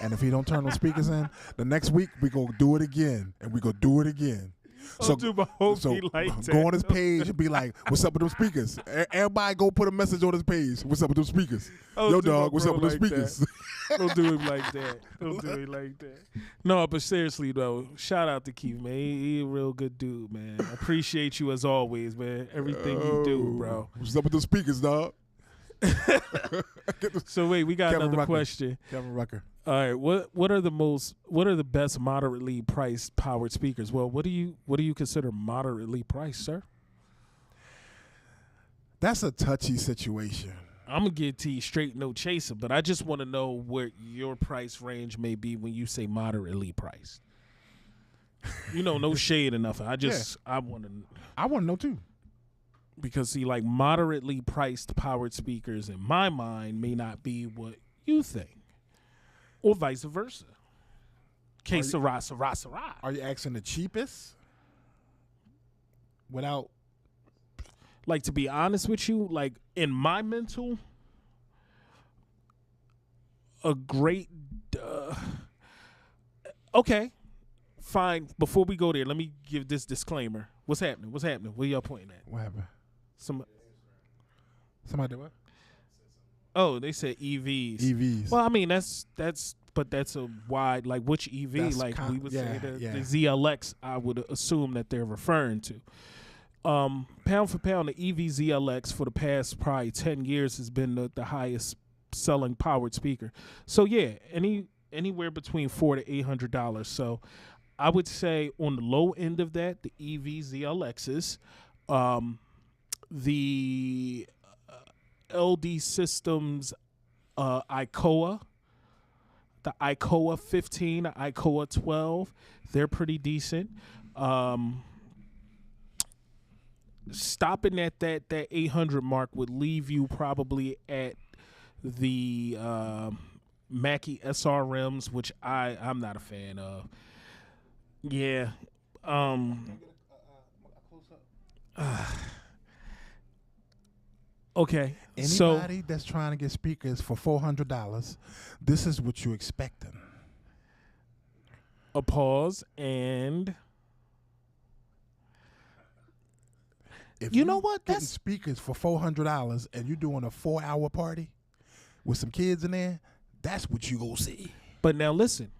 And if he don't turn them speakers in, the next week we go do it again, and we go do it again. Don't do my whole beat like that. Go on his page and be like, "What's up with them speakers?" Everybody go put a message on his page. What's up with them speakers? Don't Yo, do my dog, what's bro up with them like that. speakers? Don't do him like that. Don't do him like that. No, but seriously though, shout out to Keith, man. He a real good dude, man. I appreciate you as always, man. Everything you do, bro. What's up with them speakers, dog? So wait, we got Kevin another Rucker. question. Kevin Rucker. All right, what are the best moderately priced powered speakers? Well, what do you consider moderately priced, sir? That's a touchy situation. I'm gonna get to you straight, no chaser, but I just want to know where your price range may be when you say moderately priced. You know, no shade or nothing. I want to. I want to know too. Because see, like moderately priced powered speakers in my mind may not be what you think, or vice versa. Que sera, sera, sera. Are you asking the cheapest? Without Like, to be honest with you, like in my mental, a great. Okay, fine. Before we go there, let me give this disclaimer. What's happening? What's happening? Where y'all pointing at? what happened? Somebody Somebody did what? Oh, they said EVs. EVs. Well, I mean that's a wide, like, which EV? That's like we would say the yeah. ZLX. I would assume that they're referring to. Pound for pound, the EV ZLX for the past probably 10 years has been the highest selling powered speaker. So yeah, anywhere between $400 to $800. So I would say on the low end of that, the EV-ZLXs, the LD Systems ICOA, the ICOA 15, the ICOA 12, they're pretty decent. Stopping at that 800 mark would leave you probably at the Mackie SRMs, which I'm not a fan of. Yeah. Okay. Anybody that's trying to get speakers for $400, this is what you're expecting. A pause and If you know what? Getting That's speakers for $400 and you're doing a 4-hour party with some kids in there. That's what you go see. But now listen,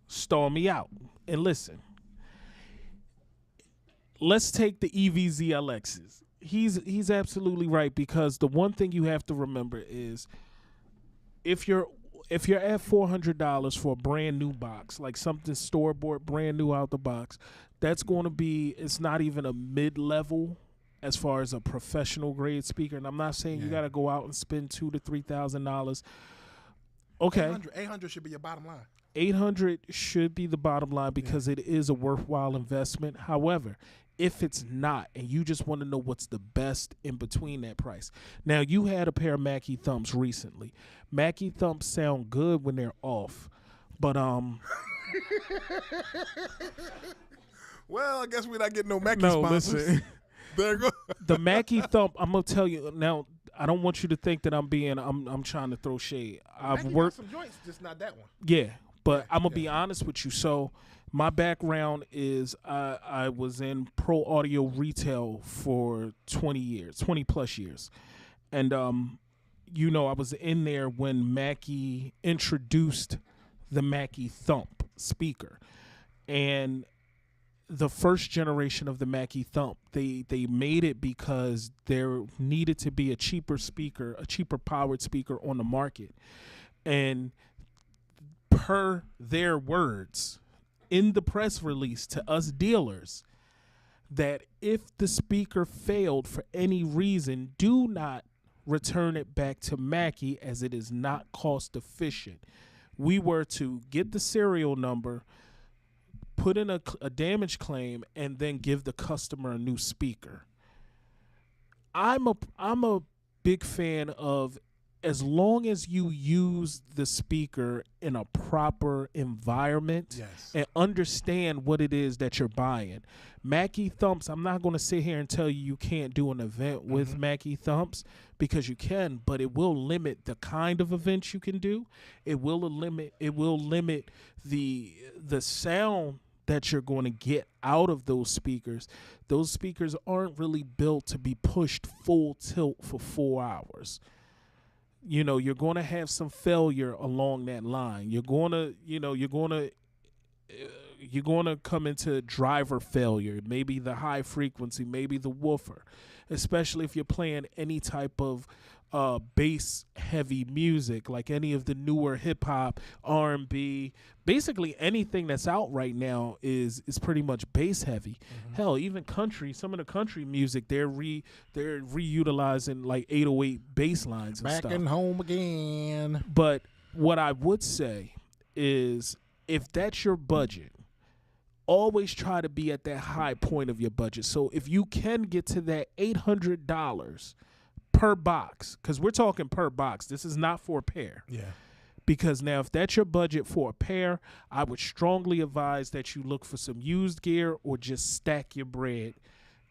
stall me out and listen. Let's take the EV-ZLXs. He's absolutely right, because the one thing you have to remember is if you're at $400 for a brand new box, like something store bought, brand new out the box, that's going to be, it's not even a mid-level as far as a professional grade speaker. And I'm not saying you got to go out and spend $2,000 to $3,000. Okay, 800 should be your bottom line. 800 should be the bottom line, because it is a worthwhile investment. However, if it's not, and you just want to know what's the best in between that price. Now, you had a pair of Mackie Thumps recently. Mackie Thumps sound good when they're off, but Well, I guess we're not getting no Mackie no, sponsors. listen. There you go. The Mackie Thump, I'm gonna tell you now. I don't want you to think that I'm trying to throw shade. I've Mackie worked got some joints, just not that one. Yeah, but I'm gonna be honest with you. So my background is I was in pro audio retail for 20 plus years, and I was in there when Mackie introduced the Mackie Thump speaker, and the first generation of the Mackie Thump, they made it because there needed to be a cheaper speaker, a cheaper powered speaker on the market. And per their words in the press release to us dealers, that if the speaker failed for any reason, do not return it back to Mackie, as it is not cost efficient. We were to get the serial number, put in a damage claim, and then give the customer a new speaker. I'm a big fan of, as long as you use the speaker in a proper environment and understand what it is that you're buying. Mackie Thumps, I'm not going to sit here and tell you can't do an event with Mackie Thumps, because you can, but it will limit the kind of events you can do. It will limit the sound that you're going to get out of those speakers. Those speakers aren't really built to be pushed full tilt for 4 hours. You're going to have some failure along that line. You're going to come into driver failure, maybe the high frequency, maybe the woofer, especially if you're playing any type of bass heavy music, like any of the newer hip hop, R&B, basically anything that's out right now is pretty much bass heavy. Hell, even country, some of the country music, they're reutilizing like 808 bass lines and Back stuff. and home again. But what I would say is, if that's your budget, always try to be at that high point of your budget. So if you can get to that $800 per box, because we're talking per box, this is not for a pair. Yeah. Because now, if that's your budget for a pair, I would strongly advise that you look for some used gear, or just stack your bread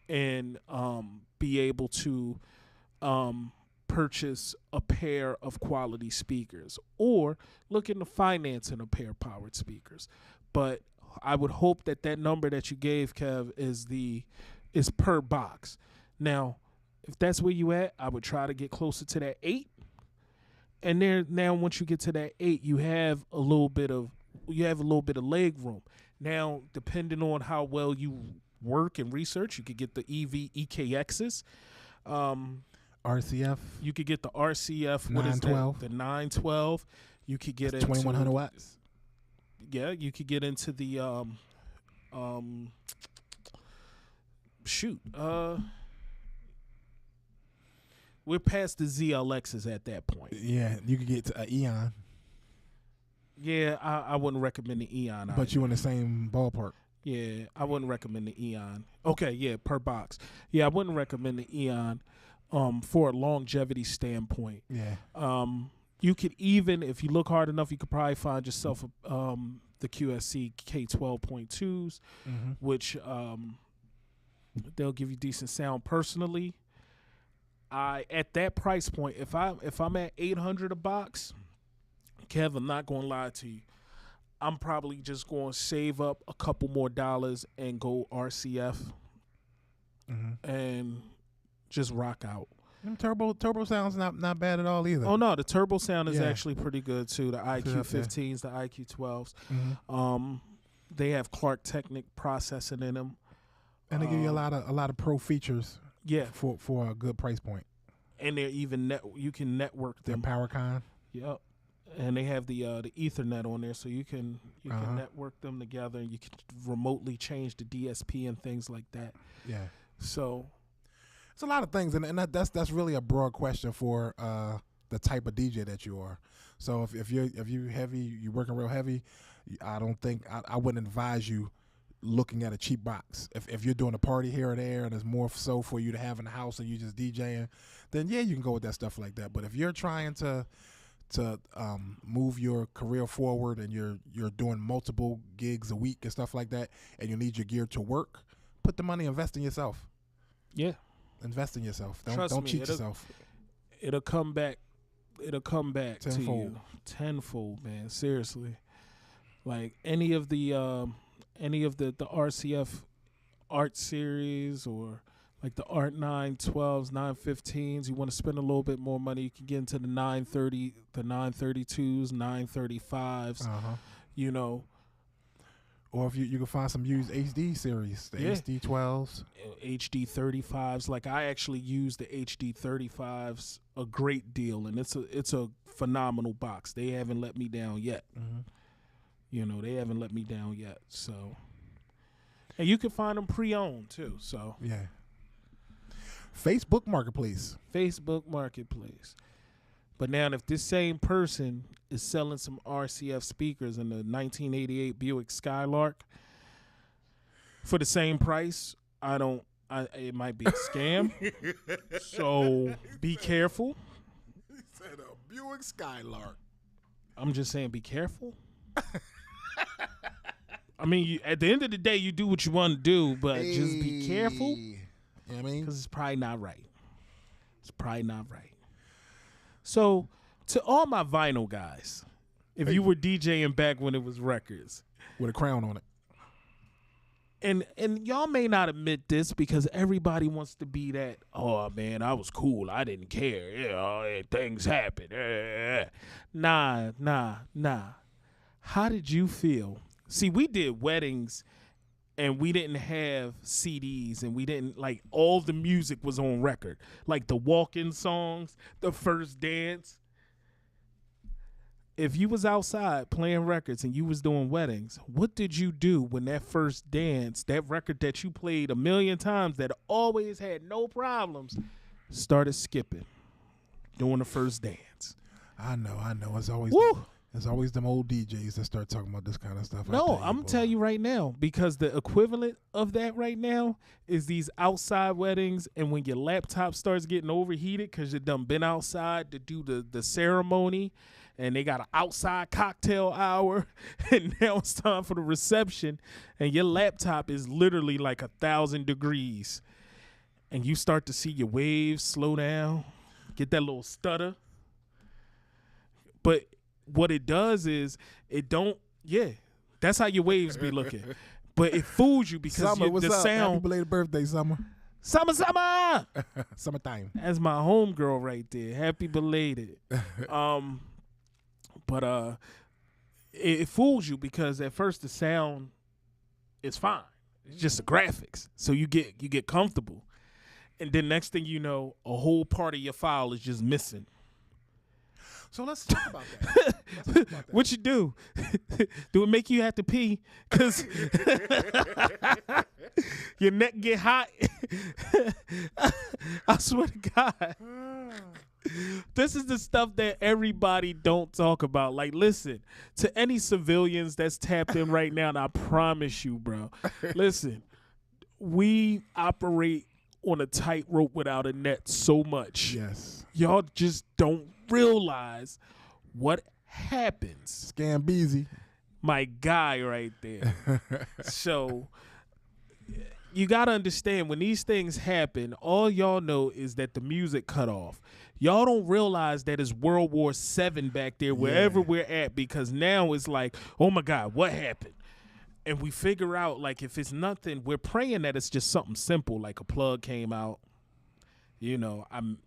and be able to purchase a pair of quality speakers, or look into financing a pair of powered speakers. But I would hope that number that you gave, Kev, is per box. Now, if that's where you at, I would try to get closer to that 8. And now once you get to that 8, you have a little bit of leg room. Now, depending on how well you work and research, you could get the EV EKXs. RCF. You could get the RCF. What is that? 912. The 912. You could get into 2100 watts. Yeah, you could get into the shoot. We're past the ZLXs at that point. Yeah, you could get to Eon, Yeah, I wouldn't recommend the Eon. but you in the same ballpark. Yeah, I wouldn't recommend the Eon. Okay, yeah, per box. Yeah, I wouldn't recommend the Eon for a longevity standpoint. Yeah. You could even, if you look hard enough, you could probably find yourself the QSC K12.2s, which they'll give you decent sound. Personally, at that price point, if I'm at $800 a box, Kev, I'm not going to lie to you. I'm probably just going to save up a couple more dollars and go RCF and just rock out. Them turbo sound's not bad at all either. Oh no, the turbo sound is Yeah. actually pretty good too. The IQ15s, the IQ12s. They have Clark Technic processing in them, and they give you a lot of pro features. Yeah, For a good price point. and they're even you can network Their them. PowerCon. Yep. And they have the Ethernet on there, so you can network them together, and you can remotely change the DSP and things like that. Yeah. So it's a lot of things, and that's really a broad question for the type of DJ that you are. So if you're heavy, you're working real heavy, I don't think I wouldn't advise you looking at a cheap box. If you're doing a party here or there, and it's more so for you to have in the house and you just DJing, then yeah, you can go with that stuff like that. But if you're trying to move your career forward and you're doing multiple gigs a week and stuff like that, and you need your gear to work, put the money, invest in yourself. yeah, Invest in yourself. Trust Don't me, cheat yourself. it'll come back. It'll come back Tenfold. to you tenfold, man. Seriously, like any of the RCF art series or like the Art 912s, 915s. You want to spend a little bit more money, you can get into the 930, the 932s, 935s. You know, Or if you can find some used HD series, the HD 12s. HD 35s. Like I actually use the HD 35s a great deal, and it's a phenomenal box. They haven't let me down yet. You know, they haven't let me down yet. So, and you can find them pre-owned too. So Yeah. Facebook Marketplace. Facebook Marketplace. But now, if this same person is selling some RCF speakers in the 1988 Buick Skylark for the same price, it might be a scam. So be careful. He said a Buick Skylark. I'm just saying, be careful. I mean, at the end of the day, you do what you want to do, but just be careful. You know what I mean? Because it's probably not right. It's probably not right. So, to all my vinyl guys, if you were DJing back when it was records, With a crown on it. and y'all may not admit this because everybody wants to be that, oh man, I was cool, I didn't care, things happen. Nah. How did you feel? See, we did weddings and we didn't have CDs, and we didn't, like, all the music was on record. Like the walk-in songs, the first dance. If you was outside playing records and you was doing weddings, what did you do when that first dance, that record that you played a million times that always had no problems, started skipping, doing the first dance? I know. Woo! It's always them old DJs that start talking about this kind of stuff. No, I'm going to tell you right now, because the equivalent of that right now is these outside weddings, and when your laptop starts getting overheated because you done been outside to do the ceremony, and they got an outside cocktail hour, and now it's time for the reception, and your laptop is literally like 1,000 degrees, and you start to see your waves slow down, get that little stutter. But what it does is that's how your waves be looking. But it fools you because Summer, what's the up? sound. Happy belated birthday, Summer. Summer. Summertime. That's my homegirl right there. Happy belated. But it fools you because at first the sound is fine. It's just the graphics. So you get comfortable. And then next thing you know, a whole part of your file is just missing. So let's talk about that. What you do? Do it make you have to pee? Because your neck get hot? I swear to God. This is the stuff that everybody don't talk about. Like, listen, to any civilians that's tapped in right now, and I promise you, bro, listen, we operate on a tightrope without a net so much. Yes. Y'all just don't realize what happens. Scambeezy. My guy right there. So you got to understand, when these things happen, all y'all know is that the music cut off. Y'all don't realize that it's World War VII back there wherever we're at, because now it's like, oh my God, what happened? And we figure out, like, if it's nothing, we're praying that it's just something simple, like a plug came out. You know, I'm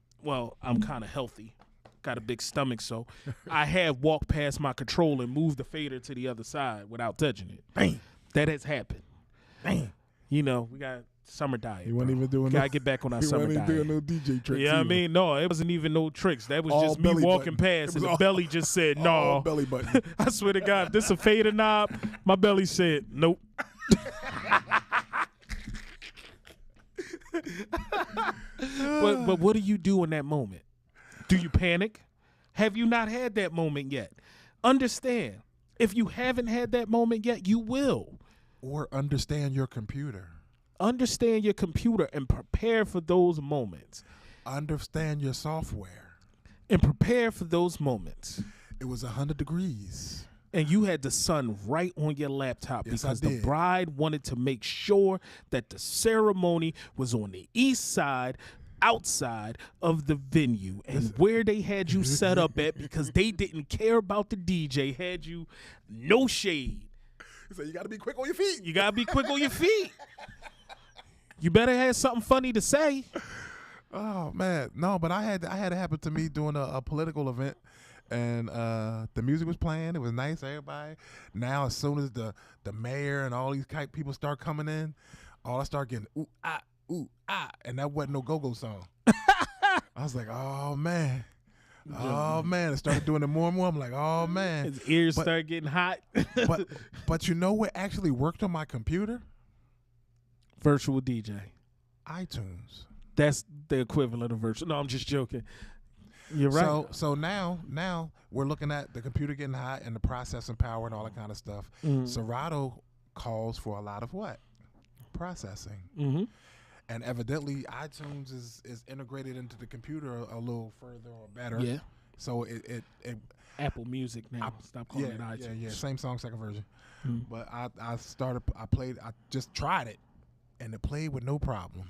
kind of healthy. Got a big stomach, so I have walked past my control and moved the fader to the other side without touching it. Bang. That has happened. Bang. You know, we got summer diet. You weren't even doing Gotta get back on our summer diet. You weren't even doing no DJ tricks. Yeah, I mean, no, it wasn't even no tricks. That was All just me belly walking button. past, It was and the all- belly just said, no. All belly button. I swear to God, if this a fader knob, my belly said, nope. But what do you do in that moment? Do you panic? Have you not had that moment yet? Understand, if you haven't had that moment yet, you will. Or understand your computer. Understand your computer and prepare for those moments. Understand your software. And prepare for those moments. It was 100 degrees. And you had the sun right on your laptop, Yes, because I the did. bride wanted to make sure that the ceremony was on the east side, outside of the venue, and where they had you set up at, because they didn't care about the DJ, had you no shade. So you got to be quick on your feet. You gotta be quick on your feet. You better have something funny to say. Oh man, no, but I had it happen to me during a political event, and the music was playing. It was nice, everybody. Now, as soon as the mayor and all these type people start coming in, all I start getting ooh ah, and that wasn't no go-go song. I was like, oh man. It started doing it more and more. I'm like, oh man. His ears But- start getting hot. But you know what actually worked on my computer? Virtual DJ. iTunes. That's the equivalent of virtual. No, I'm just joking. You're right. So now we're looking at the computer getting hot and the processing power and all that kind of stuff. Mm. Serato calls for a lot of what? Processing. Mm-hmm. And evidently iTunes is integrated into the computer a little further or better. Yeah. So it Apple Music now. Stop calling it yeah, iTunes. yeah, same song, second version. Mm. But I just tried it and it played with no problem.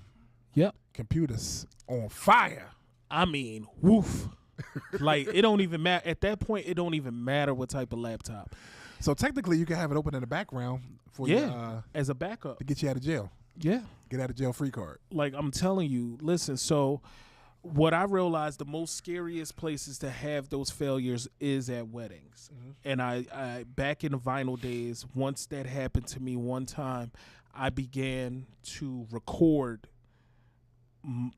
Yep. Computers on fire. I mean, woof. Like, it don't even matter. At that point, it don't even matter what type of laptop. So technically you can have it open in the background for you, As a backup. to get you out of jail. Yeah. Get out of jail free card. Like, I'm telling you, listen, so what I realized, the most scariest places to have those failures is at weddings. Mm-hmm. And I back in the vinyl days, once that happened to me one time, I began to record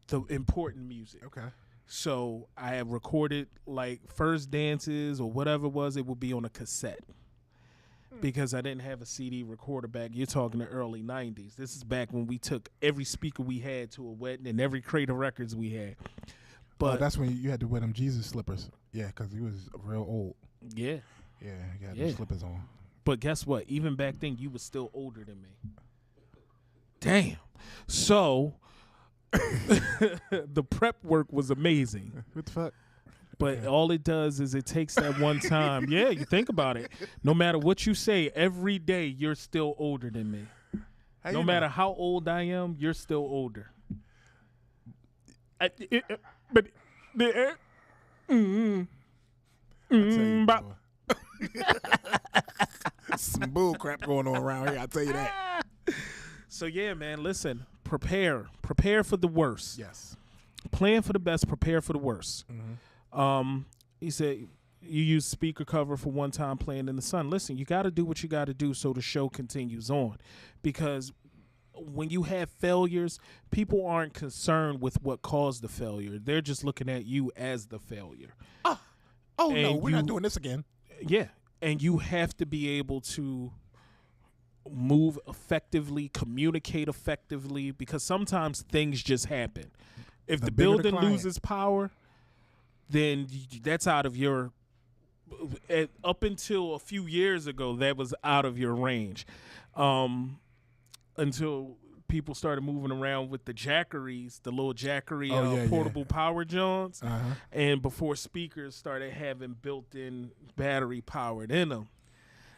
the important music. Okay. So I have recorded like first dances or whatever it was. It would be on a cassette because I didn't have a CD recorder back. You're talking the early 90s. This is back when we took every speaker we had to a wedding and every crate of records we had. But that's when you had to wear them Jesus slippers. Yeah, because he was real old. yeah. Yeah, you had Yeah. them slippers on. But guess what? Even back then, you was still older than me. Damn. So the prep work was amazing. What the fuck? But all it does is it takes that one time. Yeah, you think about it. No matter what you say, every day you're still older than me. How No you matter know? how old I am, you're still older. I tell you, bop. boy. Some bull crap going on around here. I tell you that. So yeah, man, listen. Prepare for the worst. Yes. Plan for the best. Prepare for the worst. Mm-hmm. He said you use speaker cover for one time playing in the sun. Listen, you got to do what you got to do so the show continues on, because when you have failures, people aren't concerned with what caused the failure. They're just looking at you as the failure. Oh no, And we're not doing this again. Yeah, and you have to be able to move effectively, communicate effectively, because sometimes things just happen. If the bigger the building client. loses power, then that's out of your. Up until a few years ago, that was out of your range. Until people started moving around with the Jackeries, the little Jackery portable power joints, and before speakers started having built-in battery powered in them.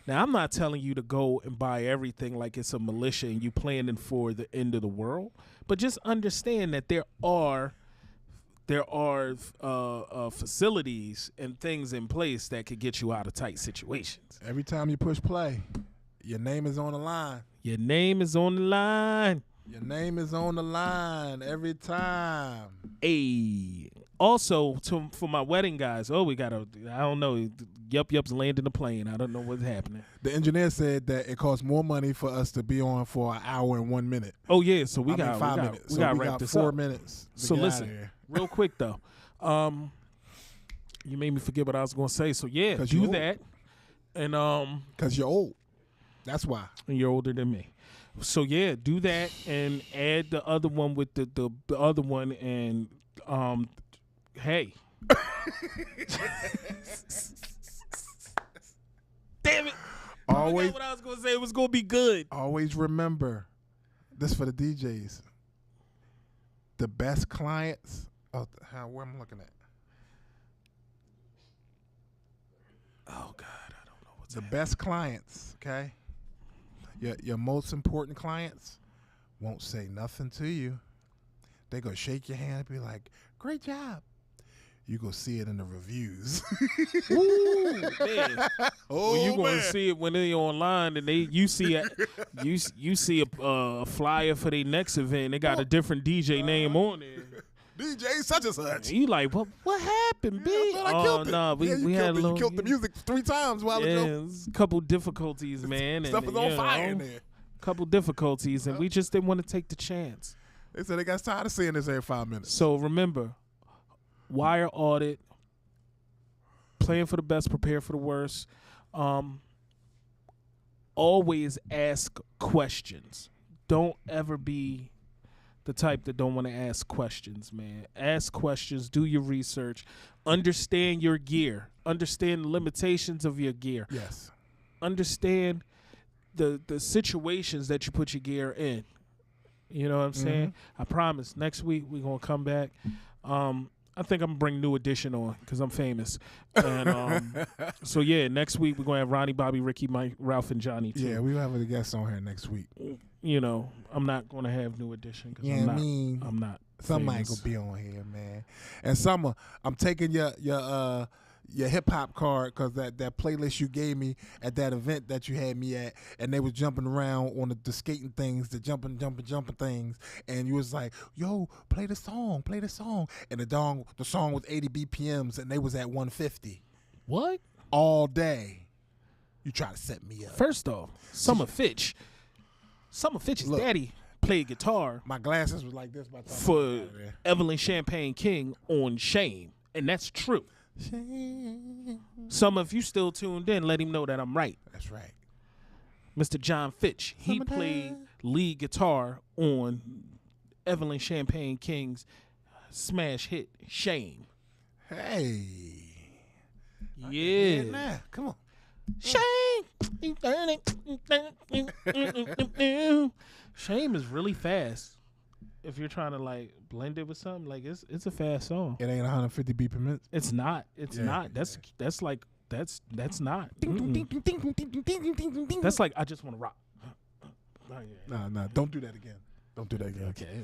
Now, I'm not telling you to go and buy everything like it's a militia and you planning for the end of the world, but just understand that there are facilities and things in place that could get you out of tight situations. Every time you push play, your name is on the line. Your name is on the line. Your name is on the line every time. Hey. Also, for my wedding guys, I don't know, Yup's landing the plane. I don't know what's happening. The engineer said that it costs more money for us to be on for an hour and 1 minute. Oh yeah, so we got 5 minutes. We got to wrap this 4 up. minutes. So get listen, outta here. real quick though, you made me forget what I was going to say. So yeah, 'Cause do you're that, and 'Cause you're old. That's why. and you're older than me. So yeah, do that and add the other one with the other one, and hey. Damn it. Always, What I was going to say, it was going to be good. always remember, this for the DJs. The best clients. Where am I looking at? Oh God, I don't know what's The best clients, okay? Your most important clients won't say nothing to you. They go shake your hand and be like, "Great job." You go see it in the reviews. Ooh, man. Oh, Well, you gonna man. see it when they online, and you see a flyer for their next event. They got a different DJ name on there. DJ such and such. And you like, what happened, B? Man, I killed it. Nah, we you had a killed it. little. You killed the music 3 times while Yeah, ago. there's a couple difficulties, man. Stuff and, is on you fire in know, there. Couple difficulties, and we just didn't want to take the chance. They said they got tired of seeing this every 5 minutes. So remember, wire audit, plan for the best, prepare for the worst. Always ask questions. Don't ever be the type that don't want to ask questions, man. Ask questions, do your research, understand your gear, understand the limitations of your gear, Yes. understand the situations that you put your gear in. You know what I'm saying? I promise next week we're going to come back. I think I'm going to bring New Edition on because I'm famous. And so, yeah, next week we're going to have Ronnie, Bobby, Ricky, Mike, Ralph, and Johnny, too. Yeah, we'll have a guest on here next week. You know, I'm not going to have New Edition because Yeah, I'm not somebody famous. gonna be on here, man. And Summer, I'm taking your hip hop card because that playlist you gave me at that event that you had me at, and they was jumping around on the skating things, the jumping things, and you was like, "Yo, play the song," and the song was 80 BPMs, and they was at 150 What? all day. You try to set me up. First off, Summer Fitch's Look. daddy played guitar My glasses was like this by the time I for got out of there. Evelyn Champagne King on Shame, and that's true. Summer, if you still tuned in, let him know that I'm right. That's right. Mr. John Fitch, he played lead guitar on Evelyn Champagne King's smash hit Shame. Hey. Yeah. Nah, come on. Shame. Shame is really fast. If you're trying to like blend it with something, like it's a fast song. It ain't 150 BPMs. It's not. It's Yeah. not. That's not. That's like I just want to rock. Nah, don't do that again. Don't do that again. Okay.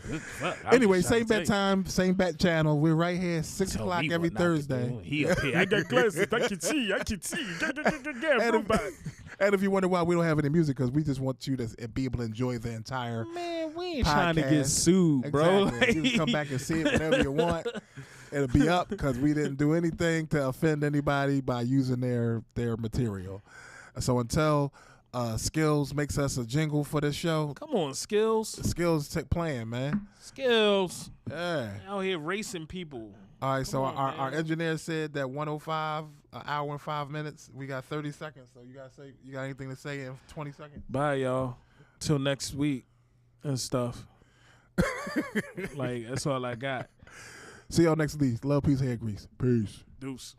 Anyway, same bat time, same bat channel. We're right here, 6 Tell o'clock me every what not to Thursday. do. He up here. I got glasses. I can see. And if you wonder why we don't have any music, because we just want you to be able to enjoy the entire Man, we ain't trying to get podcast. sued, bro. Exactly. You can come back and see it whenever you want. It'll be up because we didn't do anything to offend anybody by using their material. So until Skills makes us a jingle for this show. Come on, Skills. Skills playing, man. Skills. Yeah. Out here racing people. All right, so on, our man. engineer said that 105, an hour and 5 minutes. We got 30 seconds. So you got anything to say in 20 seconds? Bye, y'all. Till next week and stuff. Like, that's all I got. See y'all next week. Love, peace, hair grease. Peace. Deuce.